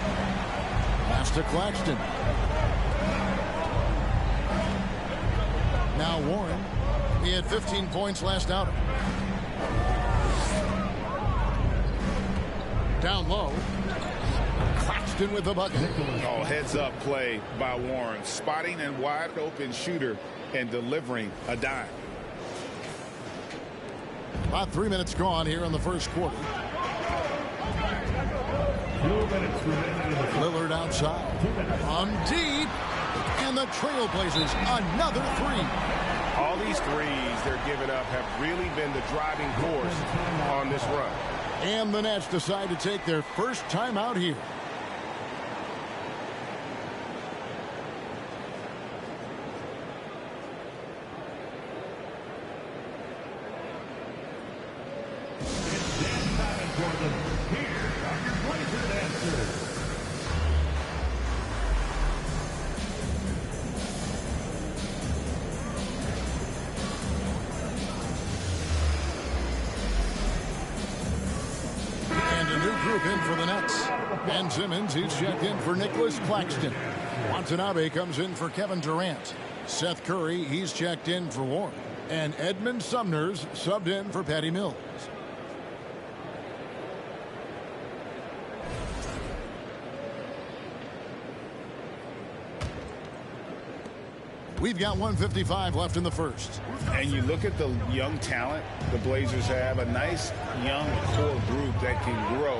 Pass to Claxton. Now Warren. He had 15 points last outing. Down low. Claxton with the bucket. Oh, heads-up play by Warren. Spotting and wide-open shooter and delivering a dime. About 3 minutes gone here in the first quarter. 2 minutes remaining. Lillard outside. From deep. And the Trailblazers, another 3. All these threes they're giving up have really been the driving force on this run. And the Nets decide to take their first time out here. In for the Nets. Ben Simmons, he's checked in for Nicholas Claxton. Watanabe comes in for Kevin Durant. Seth Curry, he's checked in for Warren. And Edmund Sumner's subbed in for Patty Mills. We've got 1:55 left in the first. And you look at the young talent the Blazers have, a nice young core group that can grow.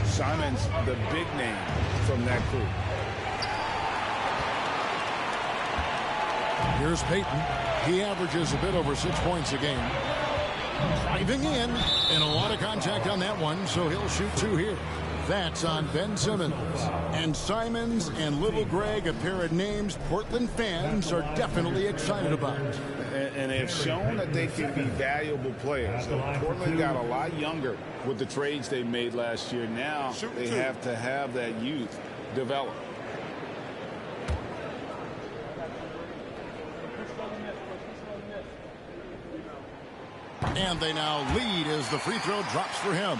Simon's the big name from that group. Here's Payton. He averages a bit over 6 points a game. Driving in, and a lot of contact on that one, so he'll shoot 2 here. That's on Ben Simmons. And Simons and Little Greg, a pair of names Portland fans are definitely excited about. And they've shown that they can be valuable players. Portland got a lot younger with the trades they made last year. Now they have to have that youth develop. And they now lead as the free throw drops for him.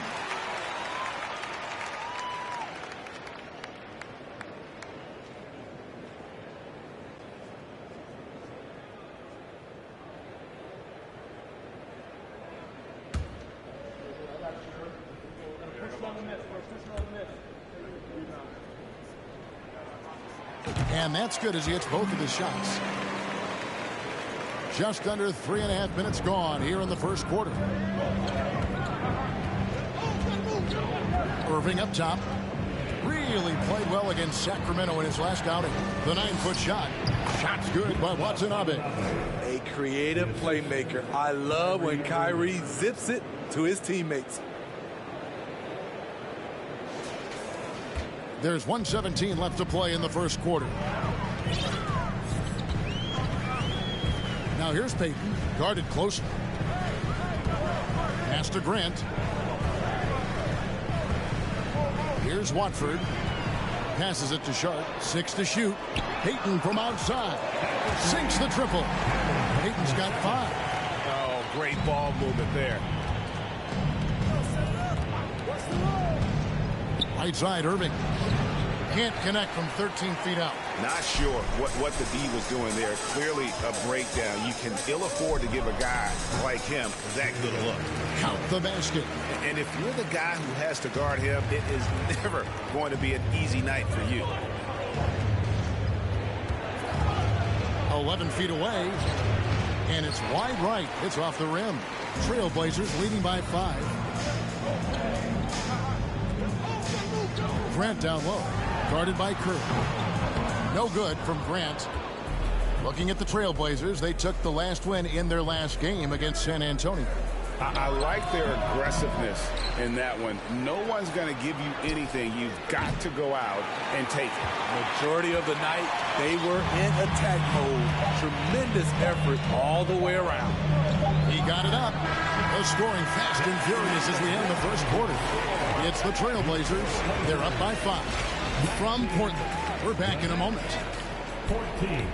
And that's good as he hits both of his shots. Just under 3.5 minutes gone here in the first quarter. Irving up top. Really played well against Sacramento in his last outing. The 9-foot shot. Shot's good by Watanabe. A creative playmaker. I love when Kyrie zips it to his teammates. There's 1:17 left to play in the first quarter. Now here's Payton, guarded closely. Pass to Grant. Here's Watford. Passes it to Sharp. 6 to shoot. Payton from outside. Sinks the triple. Payton's got 5. Oh, great ball movement there. Right side, Irving. Can't connect from 13 feet out. Not sure what the D was doing there. Clearly a breakdown. You can ill afford to give a guy like him that good a look. Count the basket. And if you're the guy who has to guard him, it is never going to be an easy night for you. 11 feet away. And it's wide right. It's off the rim. Trailblazers leading by 5. Grant down low. Guarded by Kerr. No good from Grant. Looking at the Trailblazers, they took the last win in their last game against San Antonio. I like their aggressiveness in that one. No one's going to give you anything. You've got to go out and take it. Majority of the night, they were in attack mode. Tremendous effort all the way around. He got it up. They're scoring fast and furious as we end the first quarter. It's the Trailblazers. They're up by 5. From Portland. We're back in a moment. 14.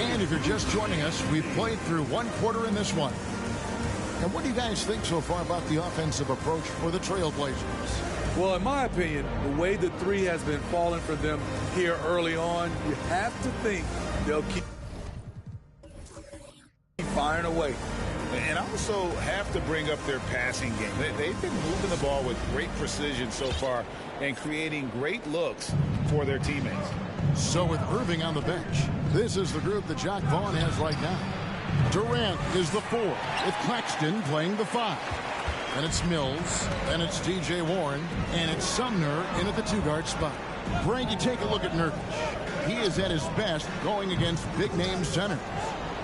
And if you're just joining us, we've played through one quarter in this one. And what do you guys think so far about the offensive approach for the Trailblazers? Well, in my opinion, the way the three has been falling for them here early on, you have to think they'll keep firing away. And also have to bring up their passing game. They've been moving the ball with great precision so far and creating great looks for their teammates. So with Irving on the bench, this is the group that Jack Vaughn has right now. Durant is the 4, with Claxton playing the 5. Then it's Mills, then it's T.J. Warren, and it's Sumner in at the 2-guard spot. Greg, you take a look at Nurkic. He is at his best going against big-name centers.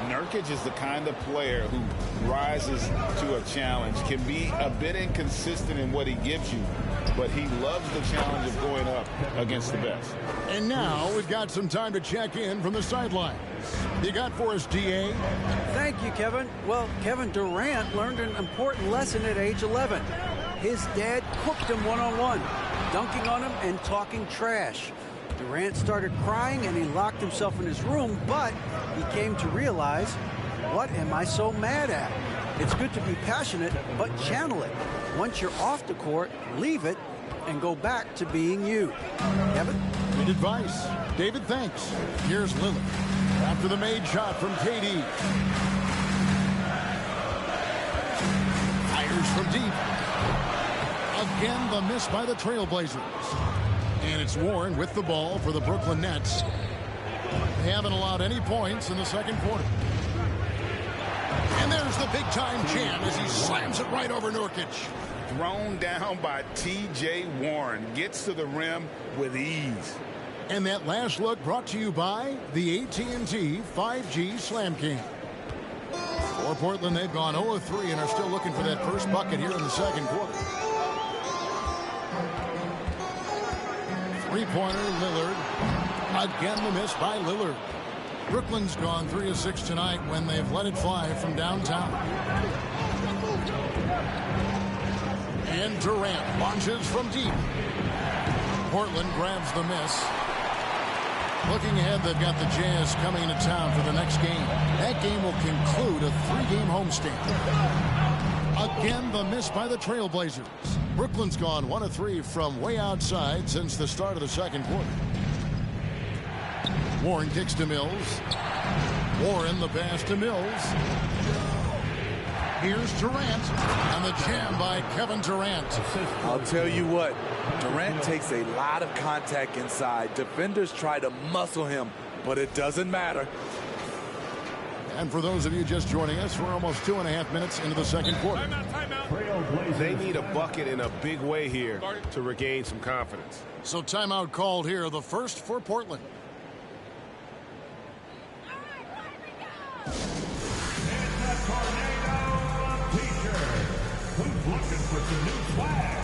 Nurkic is the kind of player who rises to a challenge, can be a bit inconsistent in what he gives you, but he loves the challenge of going up against the best. And now we've got some time to check in from the sidelines. You got for us, D.A.? Thank you, Kevin. Well, Kevin Durant learned an important lesson at age 11. His dad cooked him one-on-one, dunking on him and talking trash. Durant started crying and he locked himself in his room, but he came to realize, what am I so mad at? It's good to be passionate, but channel it. Once you're off the court, leave it and go back to being you. Kevin? Good advice. David, thanks. Here's Lillard. After the made shot from KD. Fires from deep. Again, the miss by the Trailblazers. And it's Warren with the ball for the Brooklyn Nets. They haven't allowed any points in the second quarter. And there's the big-time jam as he slams it right over Nurkic. Thrown down by T.J. Warren. Gets to the rim with ease. And that last look brought to you by the AT&T 5G Slam Cam. For Portland, they've gone 0-3 and are still looking for that first bucket here in the second quarter. Three-pointer, Lillard. Again, the miss by Lillard. Brooklyn's gone 3 of 6 tonight when they've let it fly from downtown. And Durant launches from deep. Portland grabs the miss. Looking ahead, they've got the Jazz coming into town for the next game. That game will conclude a 3-game homestand. Again, the miss by the Trailblazers. Brooklyn's gone 1 of 3 from way outside since the start of the second quarter. Warren kicks to Mills. Warren the pass to Mills. Here's Durant, and the jam by Kevin Durant. I'll tell you what, Durant takes a lot of contact inside. Defenders try to muscle him, but it doesn't matter. And for those of you just joining us, we're almost 2.5 minutes into the second quarter. They need a bucket in a big way here to regain some confidence. So timeout called here, the first for Portland. Who's looking for some new swag?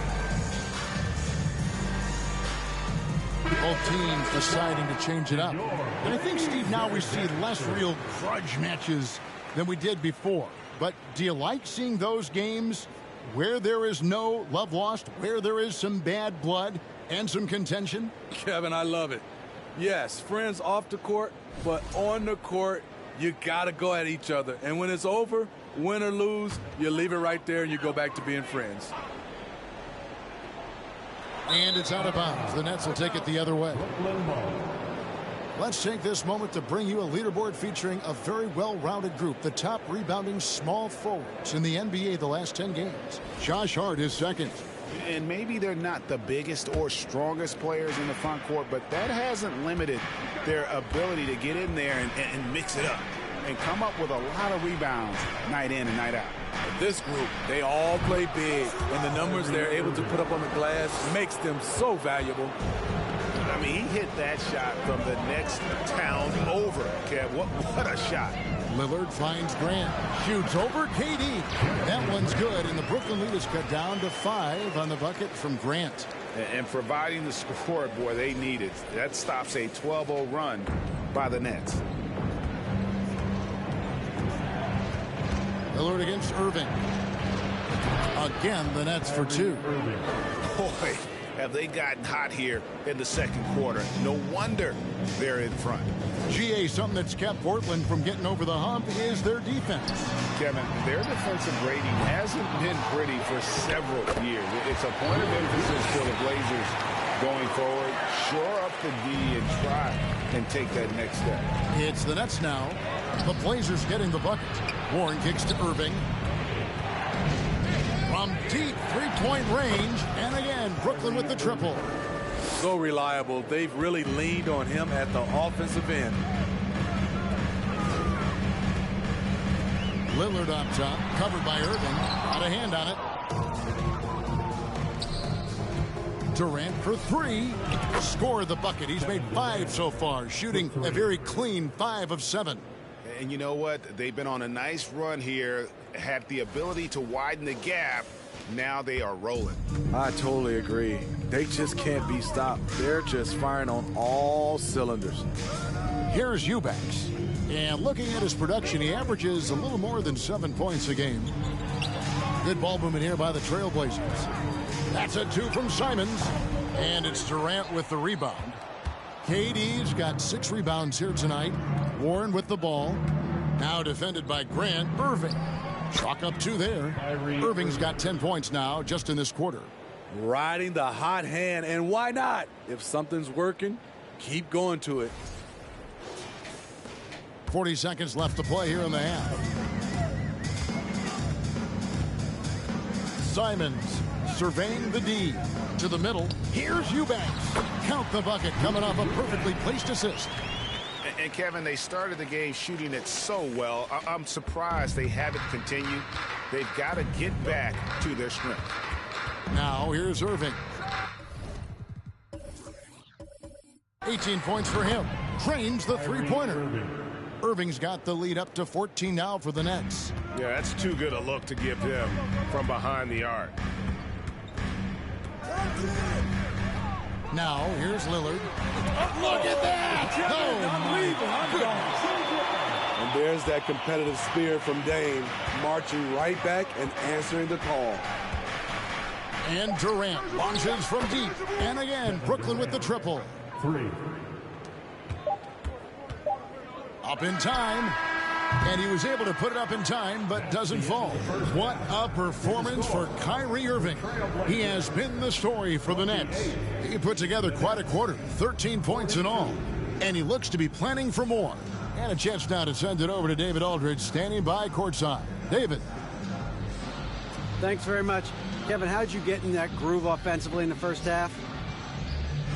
Both teams deciding to change it up. And I think, Steve, now we see less real grudge matches than we did before. But do you like seeing those games where there is no love lost, where there is some bad blood? And some contention. Kevin, I love it. Yes, friends off the court, but on the court, you got to go at each other. And when it's over, win or lose, you leave it right there and you go back to being friends. And it's out of bounds. The Nets will take it the other way. Let's take this moment to bring you a leaderboard featuring a very well-rounded group. The top rebounding small forwards in the NBA the last 10 games. Josh Hart is second. And maybe they're not the biggest or strongest players in the front court, but that hasn't limited their ability to get in there and mix it up and come up with a lot of rebounds night in and night out. This group, they all play big, and the numbers they're able to put up on the glass makes them so valuable. I mean, he hit that shot from the next town over, Kev. What a shot. Lillard finds Grant. Shoots over KD. That one's good, and the Brooklyn lead is cut down to 5 on the bucket from Grant. And providing the scoreboard they needed. That stops a 12-0 run by the Nets. Lillard against Irving. Again, the Nets for 2. Boy, have they gotten hot here in the second quarter. No wonder they're in front. GA, something that's kept Portland from getting over the hump is their defense. Kevin, their defensive rating hasn't been pretty for several years. It's a point of emphasis for the Blazers going forward. Shore up the D and try and take that next step. It's the Nets now. The Blazers getting the bucket. Warren kicks to Irving. From deep three-point range, and again, Brooklyn with the triple. So reliable. They've really leaned on him at the offensive end. Lillard up top, covered by Irving. Got a hand on it. Durant for 3. Score the bucket. He's made 5 so far, shooting a very clean 5 of 7. And you know what? They've been on a nice run here, had the ability to widen the gap. Now they are rolling. I totally agree. They just can't be stopped. They're just firing on all cylinders. Here's Eubanks. And looking at his production, he averages a little more than 7 points a game. Good ball movement here by the Trailblazers. That's a 2 from Simons. And it's Durant with the rebound. KD's got 6 rebounds here tonight. Warren with the ball. Now defended by Grant. Irving. Chalk up 2 there. Irving's got 10 points now just in this quarter. Riding the hot hand, and why not? If something's working, keep going to it. 40 seconds left to play here in the half. Simons surveying the D. To the middle. Here's Eubanks. Count the bucket coming off a perfectly placed assist. And Kevin, they started the game shooting it so well. I'm surprised they haven't continued. They've got to get back to their strength. Now here's Irving. 18 points for him. Trains the three-pointer. Irving's got the lead up to 14 now for the Nets. Yeah, that's too good a look to give him from behind the arc. Now here's Lillard. Look at that! And there's that competitive spirit from Dame, marching right back and answering the call. And Durant launches from deep. And again, Brooklyn with the triple. 3. Up in time. And he was able to put it up in time, but doesn't fall. What a performance for Kyrie Irving. He has been the story for the Nets. He put together quite a quarter, 13 points in all. And he looks to be planning for more. And a chance now to send it over to David Aldridge, standing by courtside. David. Thanks very much. Kevin, how'd you get in that groove offensively in the first half?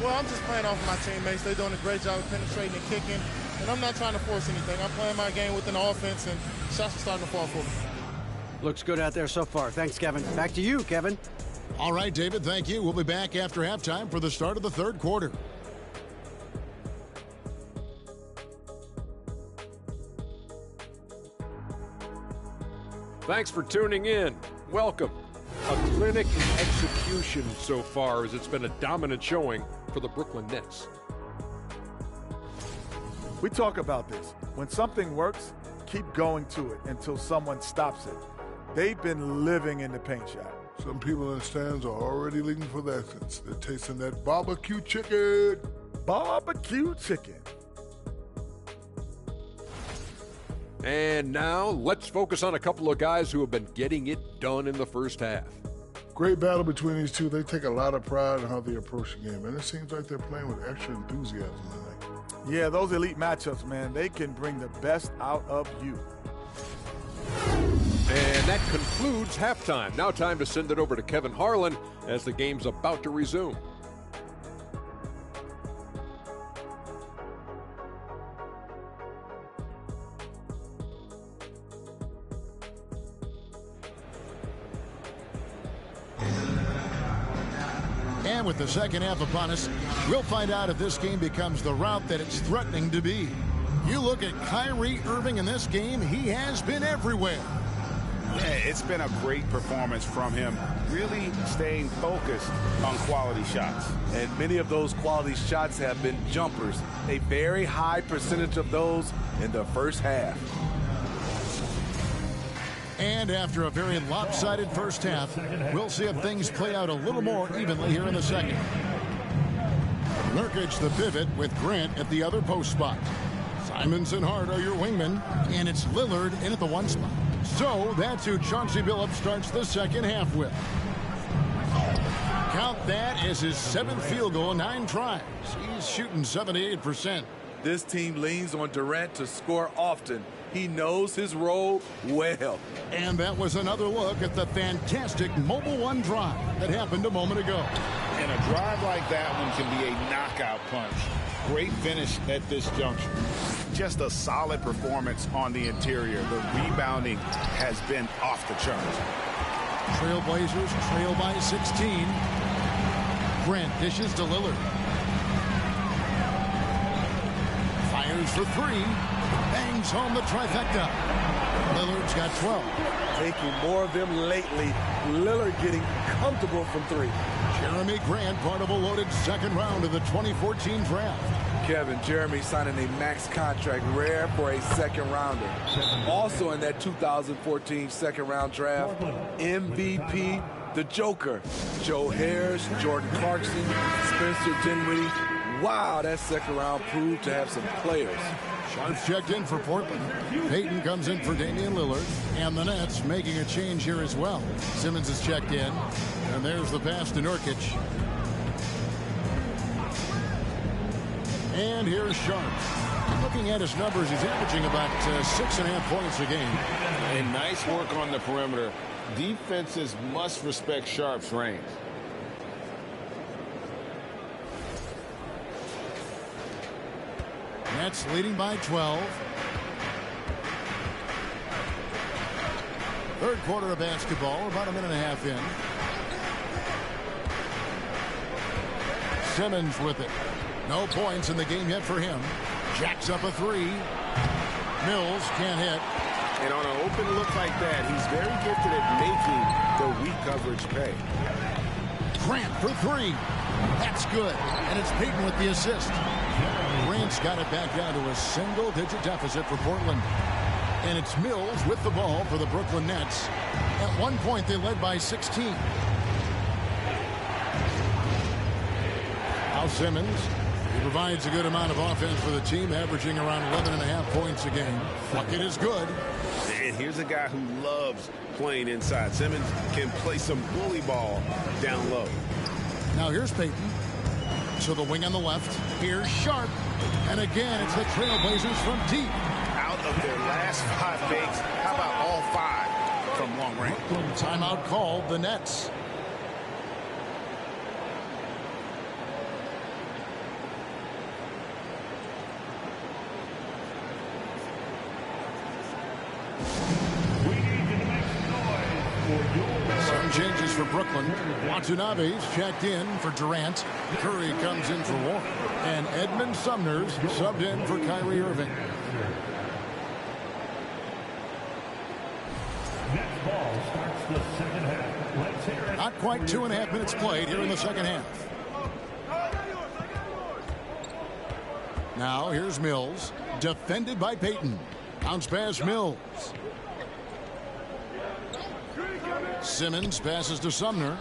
Well, I'm just playing off of my teammates. They're doing a great job of penetrating and kicking. And I'm not trying to force anything. I'm playing my game within the offense, and shots are starting to fall for me. Looks good out there so far. Thanks, Kevin. Back to you, Kevin. All right, David, thank you. We'll be back after halftime for the start of the third quarter. Thanks for tuning in. Welcome. A clinic in execution so far, as it's been a dominant showing for the Brooklyn Nets. We talk about this. When something works, keep going to it until someone stops it. They've been living in the paint shot. Some people in the stands are already looking for the exits. They're tasting that barbecue chicken. Barbecue chicken. And now let's focus on a couple of guys who have been getting it done in the first half. Great battle between these two. They take a lot of pride in how they approach the game, and it seems like they're playing with extra enthusiasm tonight. Yeah, those elite matchups, man, they can bring the best out of you. And that concludes halftime. Now time to send it over to Kevin Harlan as the game's about to resume. And with the second half upon us, we'll find out if this game becomes the route that it's threatening to be. You look at Kyrie Irving in this game, he has been everywhere. Yeah, it's been a great performance from him, really staying focused on quality shots. And many of those quality shots have been jumpers, a very high percentage of those in the first half. And after a very lopsided first half, we'll see if things play out a little more evenly here in the second. Nurkic the pivot with Grant at the other post spot. Simons and Hart are your wingmen, and it's Lillard in at the one spot. So that's who Chauncey Billups starts the second half with. Count that as his 7th field goal, 9 tries. He's shooting 78%. This team leans on Durant to score often. He knows his role well. And that was another look at the fantastic mobile one drive that happened a moment ago. And a drive like that one can be a knockout punch. Great finish at this juncture. Just a solid performance on the interior. The rebounding has been off the charts. Trailblazers trail by 16. Grant dishes to Lillard. Fires for 3. Bangs home the trifecta. Lillard's got 12. Taking more of them lately. Lillard getting comfortable from 3. Jeremy Grant, part of a loaded second round of the 2014 draft. Kevin, Jeremy signing a max contract, rare for a second rounder. Also in that 2014 second round draft, MVP, the Joker. Joe Harris, Jordan Clarkson, Spencer Dinwiddie. Wow, that second round proved to have some players. Sharps checked in for Portland. Payton comes in for Damian Lillard. And the Nets making a change here as well. Simmons is checked in. And there's the pass to Nurkic. And here's Sharp. Looking at his numbers, he's averaging about 6.5 points a game. And nice work on the perimeter. Defenses must respect Sharp's range. Nets leading by 12. Third quarter of basketball, about a minute and a half in. Simmons with it. No points in the game yet for him. Jacks up a 3. Mills can't hit. And on an open look like that, he's very gifted at making the weak coverage pay. Grant for 3. That's good. And it's Payton with the assist. Grant's got it back down to a single-digit deficit for Portland. And it's Mills with the ball for the Brooklyn Nets. At one point, they led by 16. Now Simmons. He provides a good amount of offense for the team, averaging around 11.5 points a game. Bucket is good. And here's a guy who loves playing inside. Simmons can play some bully ball down low. Now here's Payton. So the wing on the left. Here's Sharp. And again, it's the Trailblazers from deep. Out of their last 5 fakes, how about all 5 from long range? Timeout called, the Nets. Some changes for Brooklyn. Watanabe's checked in for Durant. Curry comes in for Warren. And Edmund Sumner's subbed in for Kyrie Irving. Next ball starts the second half. Let's hear it. Not quite 2.5 minutes played here in the second half. Now here's Mills. Defended by Payton. Bounce pass Mills. Simmons passes to Sumner.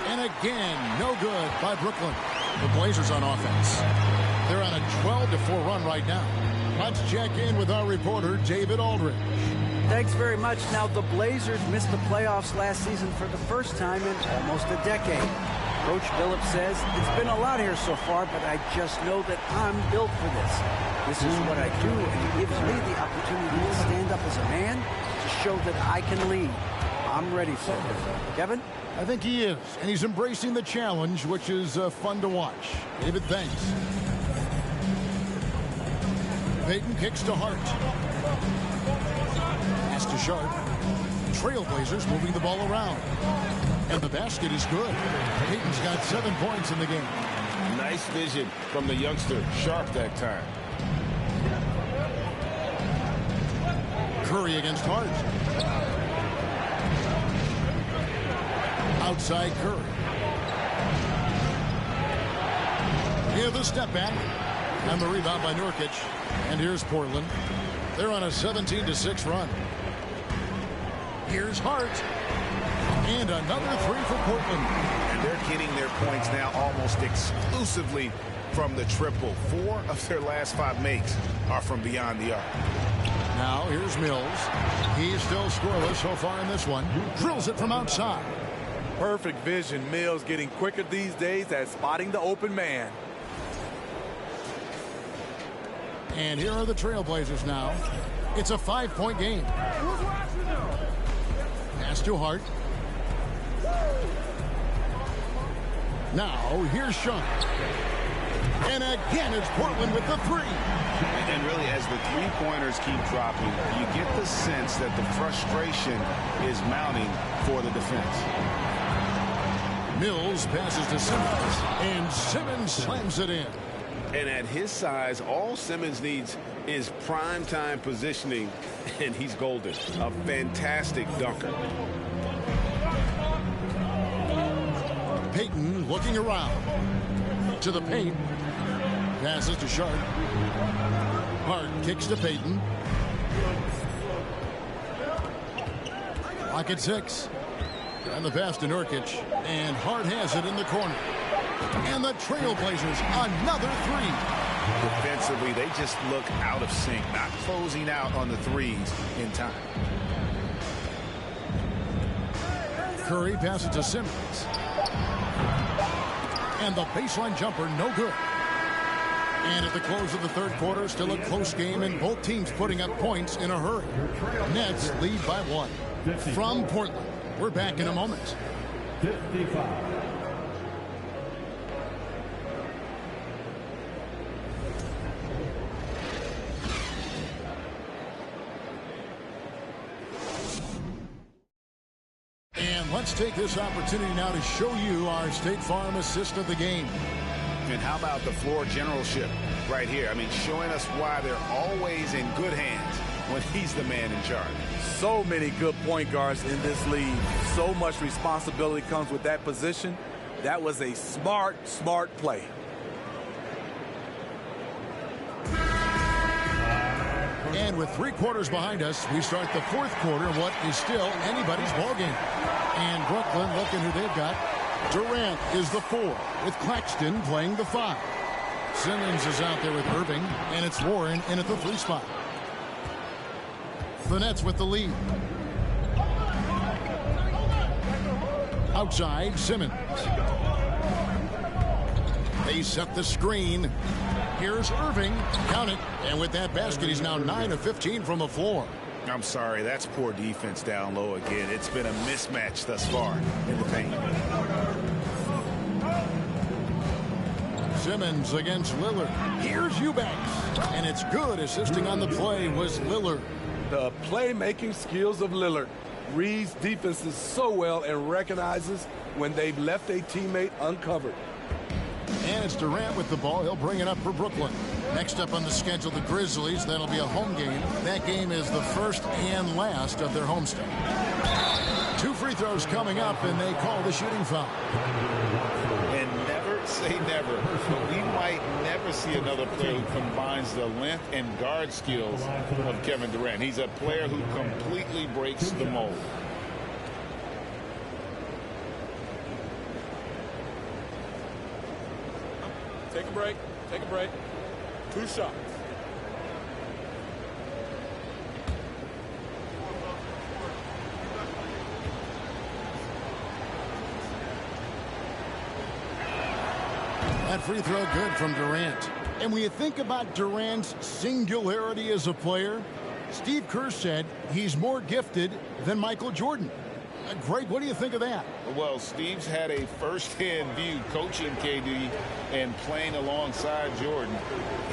And again, no good by Brooklyn. The Blazers on offense. They're on a 12-4 run right now. Let's check in with our reporter, David Aldridge. Thanks very much. Now, the Blazers missed the playoffs last season for the first time in almost a decade. Coach Phillips says, it's been a lot here so far, but I just know that I'm built for this. This is what I do, and it gives me the opportunity to stand up as a man to show that I can lead. I'm ready for it. Kevin? I think he is, and he's embracing the challenge, which is fun to watch. David, thanks. Payton kicks to Hart. Pass to Sharp. Trailblazers moving the ball around. And the basket is good. Payton's got 7 points in the game. Nice vision from the youngster, Sharp, that time. Curry against Hart. Outside Curry. Here the step back. And the rebound by Nurkic. And here's Portland. They're on a 17-6 run. Here's Hart. And another three for Portland. And they're getting their points now almost exclusively from the triple. 4 of their last 5 makes are from beyond the arc. Now here's Mills. He's still scoreless so far in this one. Drills it from outside. Perfect vision. Mills getting quicker these days at spotting the open man. And here are the Trailblazers now. It's a 5-point game. Pass to Hart. Now here's Sean. And again it's Portland with the three. And really, as the three-pointers keep dropping, you get the sense that the frustration is mounting for the defense. Mills passes to Simmons. And Simmons slams it in. And at his size, all Simmons needs is prime-time positioning, and he's golden. A fantastic dunker. Payton looking around. To the paint. Passes to Sharp. Hart kicks to Payton. Lock at 6. And the pass to Nurkic. And Hart has it in the corner. And the Trailblazers, another three. Defensively, they just look out of sync, not closing out on the threes in time. Curry passes to Simmons. And the baseline jumper, no good. And at the close of the third quarter, still a close game, and both teams putting up points in a hurry. Nets lead by 1. From Portland, we're back in a moment. 55. Let's take this opportunity now to show you our State Farm assist of the game. And how about the floor generalship right here? I mean, showing us why they're always in good hands when he's the man in charge. So many good point guards in this league. So much responsibility comes with that position. That was a smart play. And with 3 quarters behind us, we start the fourth quarter of what is still anybody's ballgame. And Brooklyn looking who they've got. Durant is the 4 with Claxton playing the 5. Simmons is out there with Irving, and it's Warren in at the 3 spot. The Nets with the lead. Outside, Simmons. They set the screen. Here's Irving. Count it. And with that basket, he's now 9 of 15 from the floor. I'm sorry, that's poor defense down low again. It's been a mismatch thus far in the paint. Simmons against Lillard. Here's Eubanks. And it's good. Assisting on the play was Lillard. The playmaking skills of Lillard. Reads defenses so well and recognizes when they've left a teammate uncovered. And it's Durant with the ball. He'll bring it up for Brooklyn. Next up on the schedule, the Grizzlies. That'll be a home game. That game is the first and last of their homestand. 2 free throws coming up, and they call the shooting foul. And never say never. We might never see another player who combines the length and guard skills of Kevin Durant. He's a player who completely breaks the mold. a break. Take a break. 2 shots. That free throw good from Durant. And when you think about Durant's singularity as a player, Steve Kerr said he's more gifted than Michael Jordan. Greg, what do you think of that? Well, Steve's had a first-hand view coaching KD and playing alongside Jordan.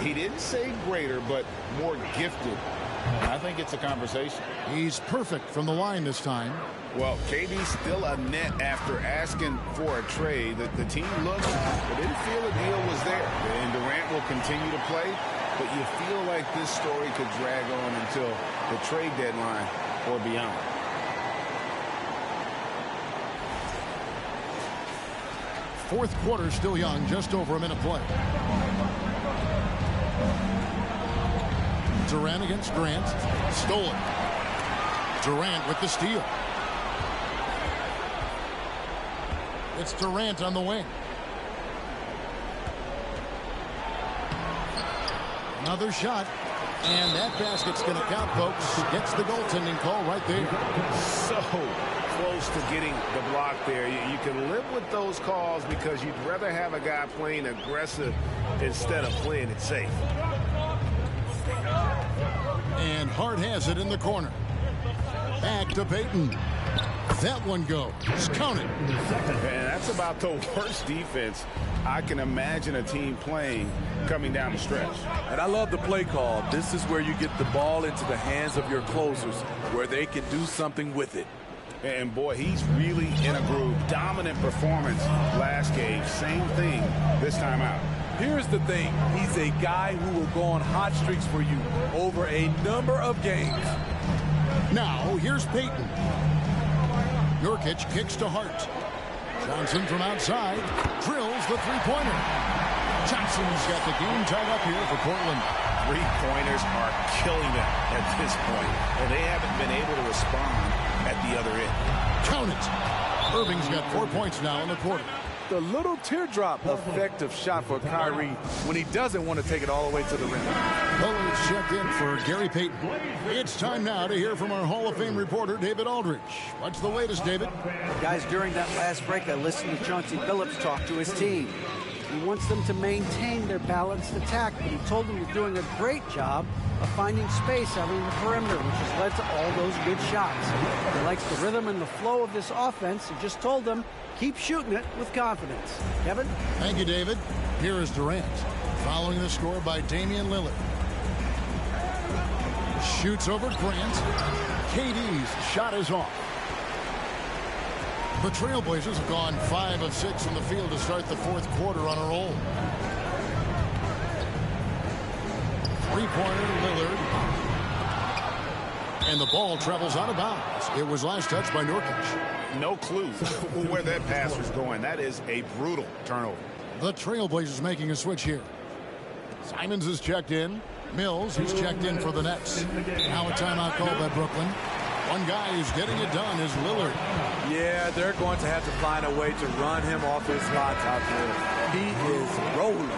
He didn't say greater, but more gifted. I think it's a conversation. He's perfect from the line this time. Well, KD's still a net after asking for a trade. The team looked but didn't feel a deal was there. And Durant will continue to play, but you feel like this story could drag on until the trade deadline or beyond. Fourth quarter still young, just over a minute play. Durant against Grant. Stolen. Durant with the steal. It's Durant on the wing. Another shot. And that basket's going to count, folks. Gets the goaltending call right there. So close to getting the block there. You can live with those calls because you'd rather have a guy playing aggressive instead of playing it safe. And Hart has it in the corner. Back to Payton. That one goes. Count it. Man, that's about the worst defense I can imagine a team playing coming down the stretch. And I love the play call. This is where you get the ball into the hands of your closers, where they can do something with it. And boy, he's really in a groove. Dominant performance last game. Same thing this time out. Here's the thing. He's a guy who will go on hot streaks for you over a number of games. Now, here's Payton. Nurkic kicks to Hart. Johnson from outside drills the three-pointer. Johnson's got the game tied up here for Portland. Three-pointers are killing them at this point, and they haven't been able to respond at the other end. Count it. Irving's got 4 points now in the quarter. The little teardrop effective shot for Kyrie when he doesn't want to take it all the way to the rim. Bullard's checked in for Gary Payton. It's time now to hear from our Hall of Fame reporter, David Aldridge. What's the latest, David? Guys, during that last break, I listened to Chauncey Billups talk to his team. He wants them to maintain their balanced attack, but he told them he's doing a great job of finding space out on the perimeter, which has led to all those good shots. He likes the rhythm and the flow of this offense. He just told them, keep shooting it with confidence. Kevin? Thank you, David. Here is Durant, following the score by Damian Lillard. Shoots over Grant. KD's shot is off. The Trailblazers have gone 5 of 6 from the field to start the fourth quarter on a roll. Three-pointer, Lillard. And the ball travels out of bounds. It was last touched by Nurkic. No clue where that pass was going. That is a brutal turnover. The Trailblazers making a switch here. Simons is checked in. Mills, he's checked in for the Nets. Now a timeout called by Brooklyn. One guy who's getting it done is Lillard. Yeah, they're going to have to find a way to run him off his spots out there. He is rolling.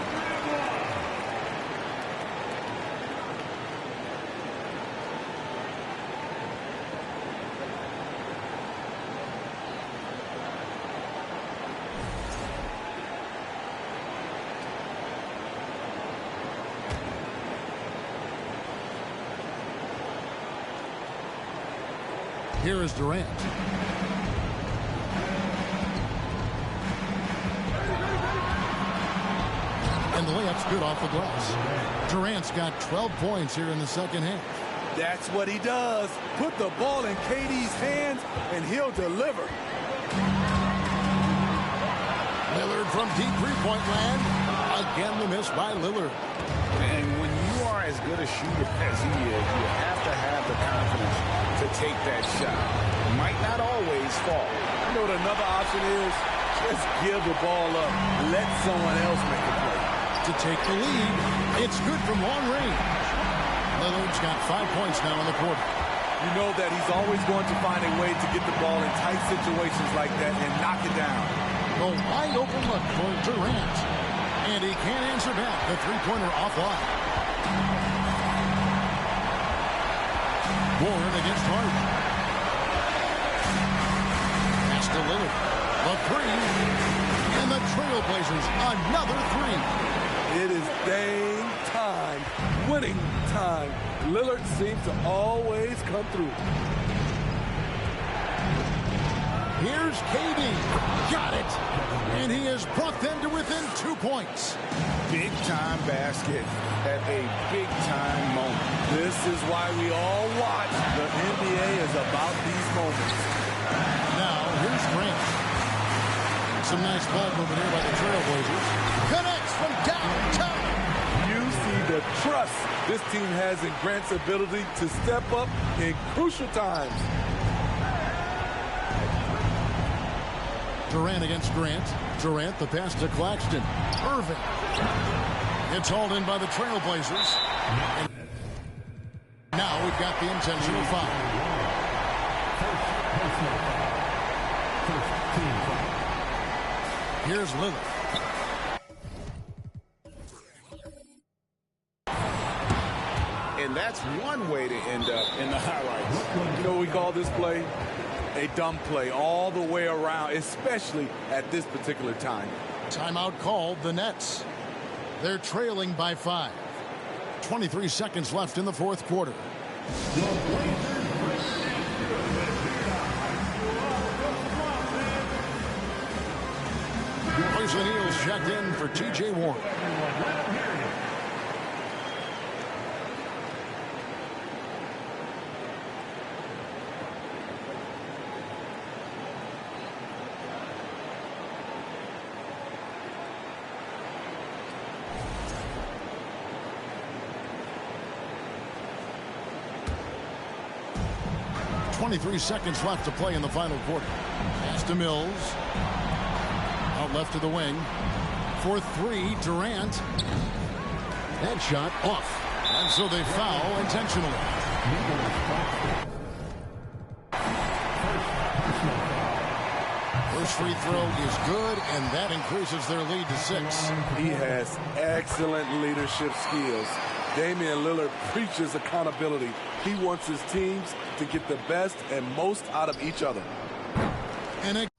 Here is Durant. And the layup's good off the glass. Durant's got 12 points here in the second half. That's what he does. Put the ball in KD's hands, and he'll deliver. Lillard from deep three-point land. Again, the miss by Lillard. And when you are as good a shooter as he is, you have to have the confidence to take that shot. Might not always fall. You know what another option is? Just give the ball up. Let someone else make the play. To take the lead, it's good from long range. Lillard's got 5 points now in the quarter. You know that he's always going to find a way to get the ball in tight situations like that and knock it down. A wide open look for Durant. And And he can't answer back. The three-pointer offline. Warren against Harden. Pass to Lillard. The three. And the Trailblazers, another three. It is game time, winning time. Lillard seems to always come through. Here's KD. Got it. And he has brought them to within 2 points. Big-time basket at a big-time moment. This is why we all watch. The NBA is about these moments. Now, here's Grant. Some nice ball movement here by the Trailblazers. Connects from downtown. You see the trust this team has in Grant's ability to step up in crucial times. Durant against Grant. Durant, the pass to Claxton. Irving. It's hauled in by the Trailblazers. And now we've got the intentional foul. Here's Lillard. And that's one way to end up in the highlights. You know what we call this play? A dumb play all the way around, especially at this particular time. Timeout called, the Nets. They're trailing by 5. 23 seconds left in the fourth quarter. Royce O'Neal's checked in for T.J. Warren. .23 seconds left to play in the final quarter. Pass to Mills. Out left to the wing. For three, Durant. That shot off. And so they foul intentionally. First free throw is good, and that increases their lead to 6. He has excellent leadership skills. Damian Lillard preaches accountability. He wants his teams to get the best and most out of each other. And a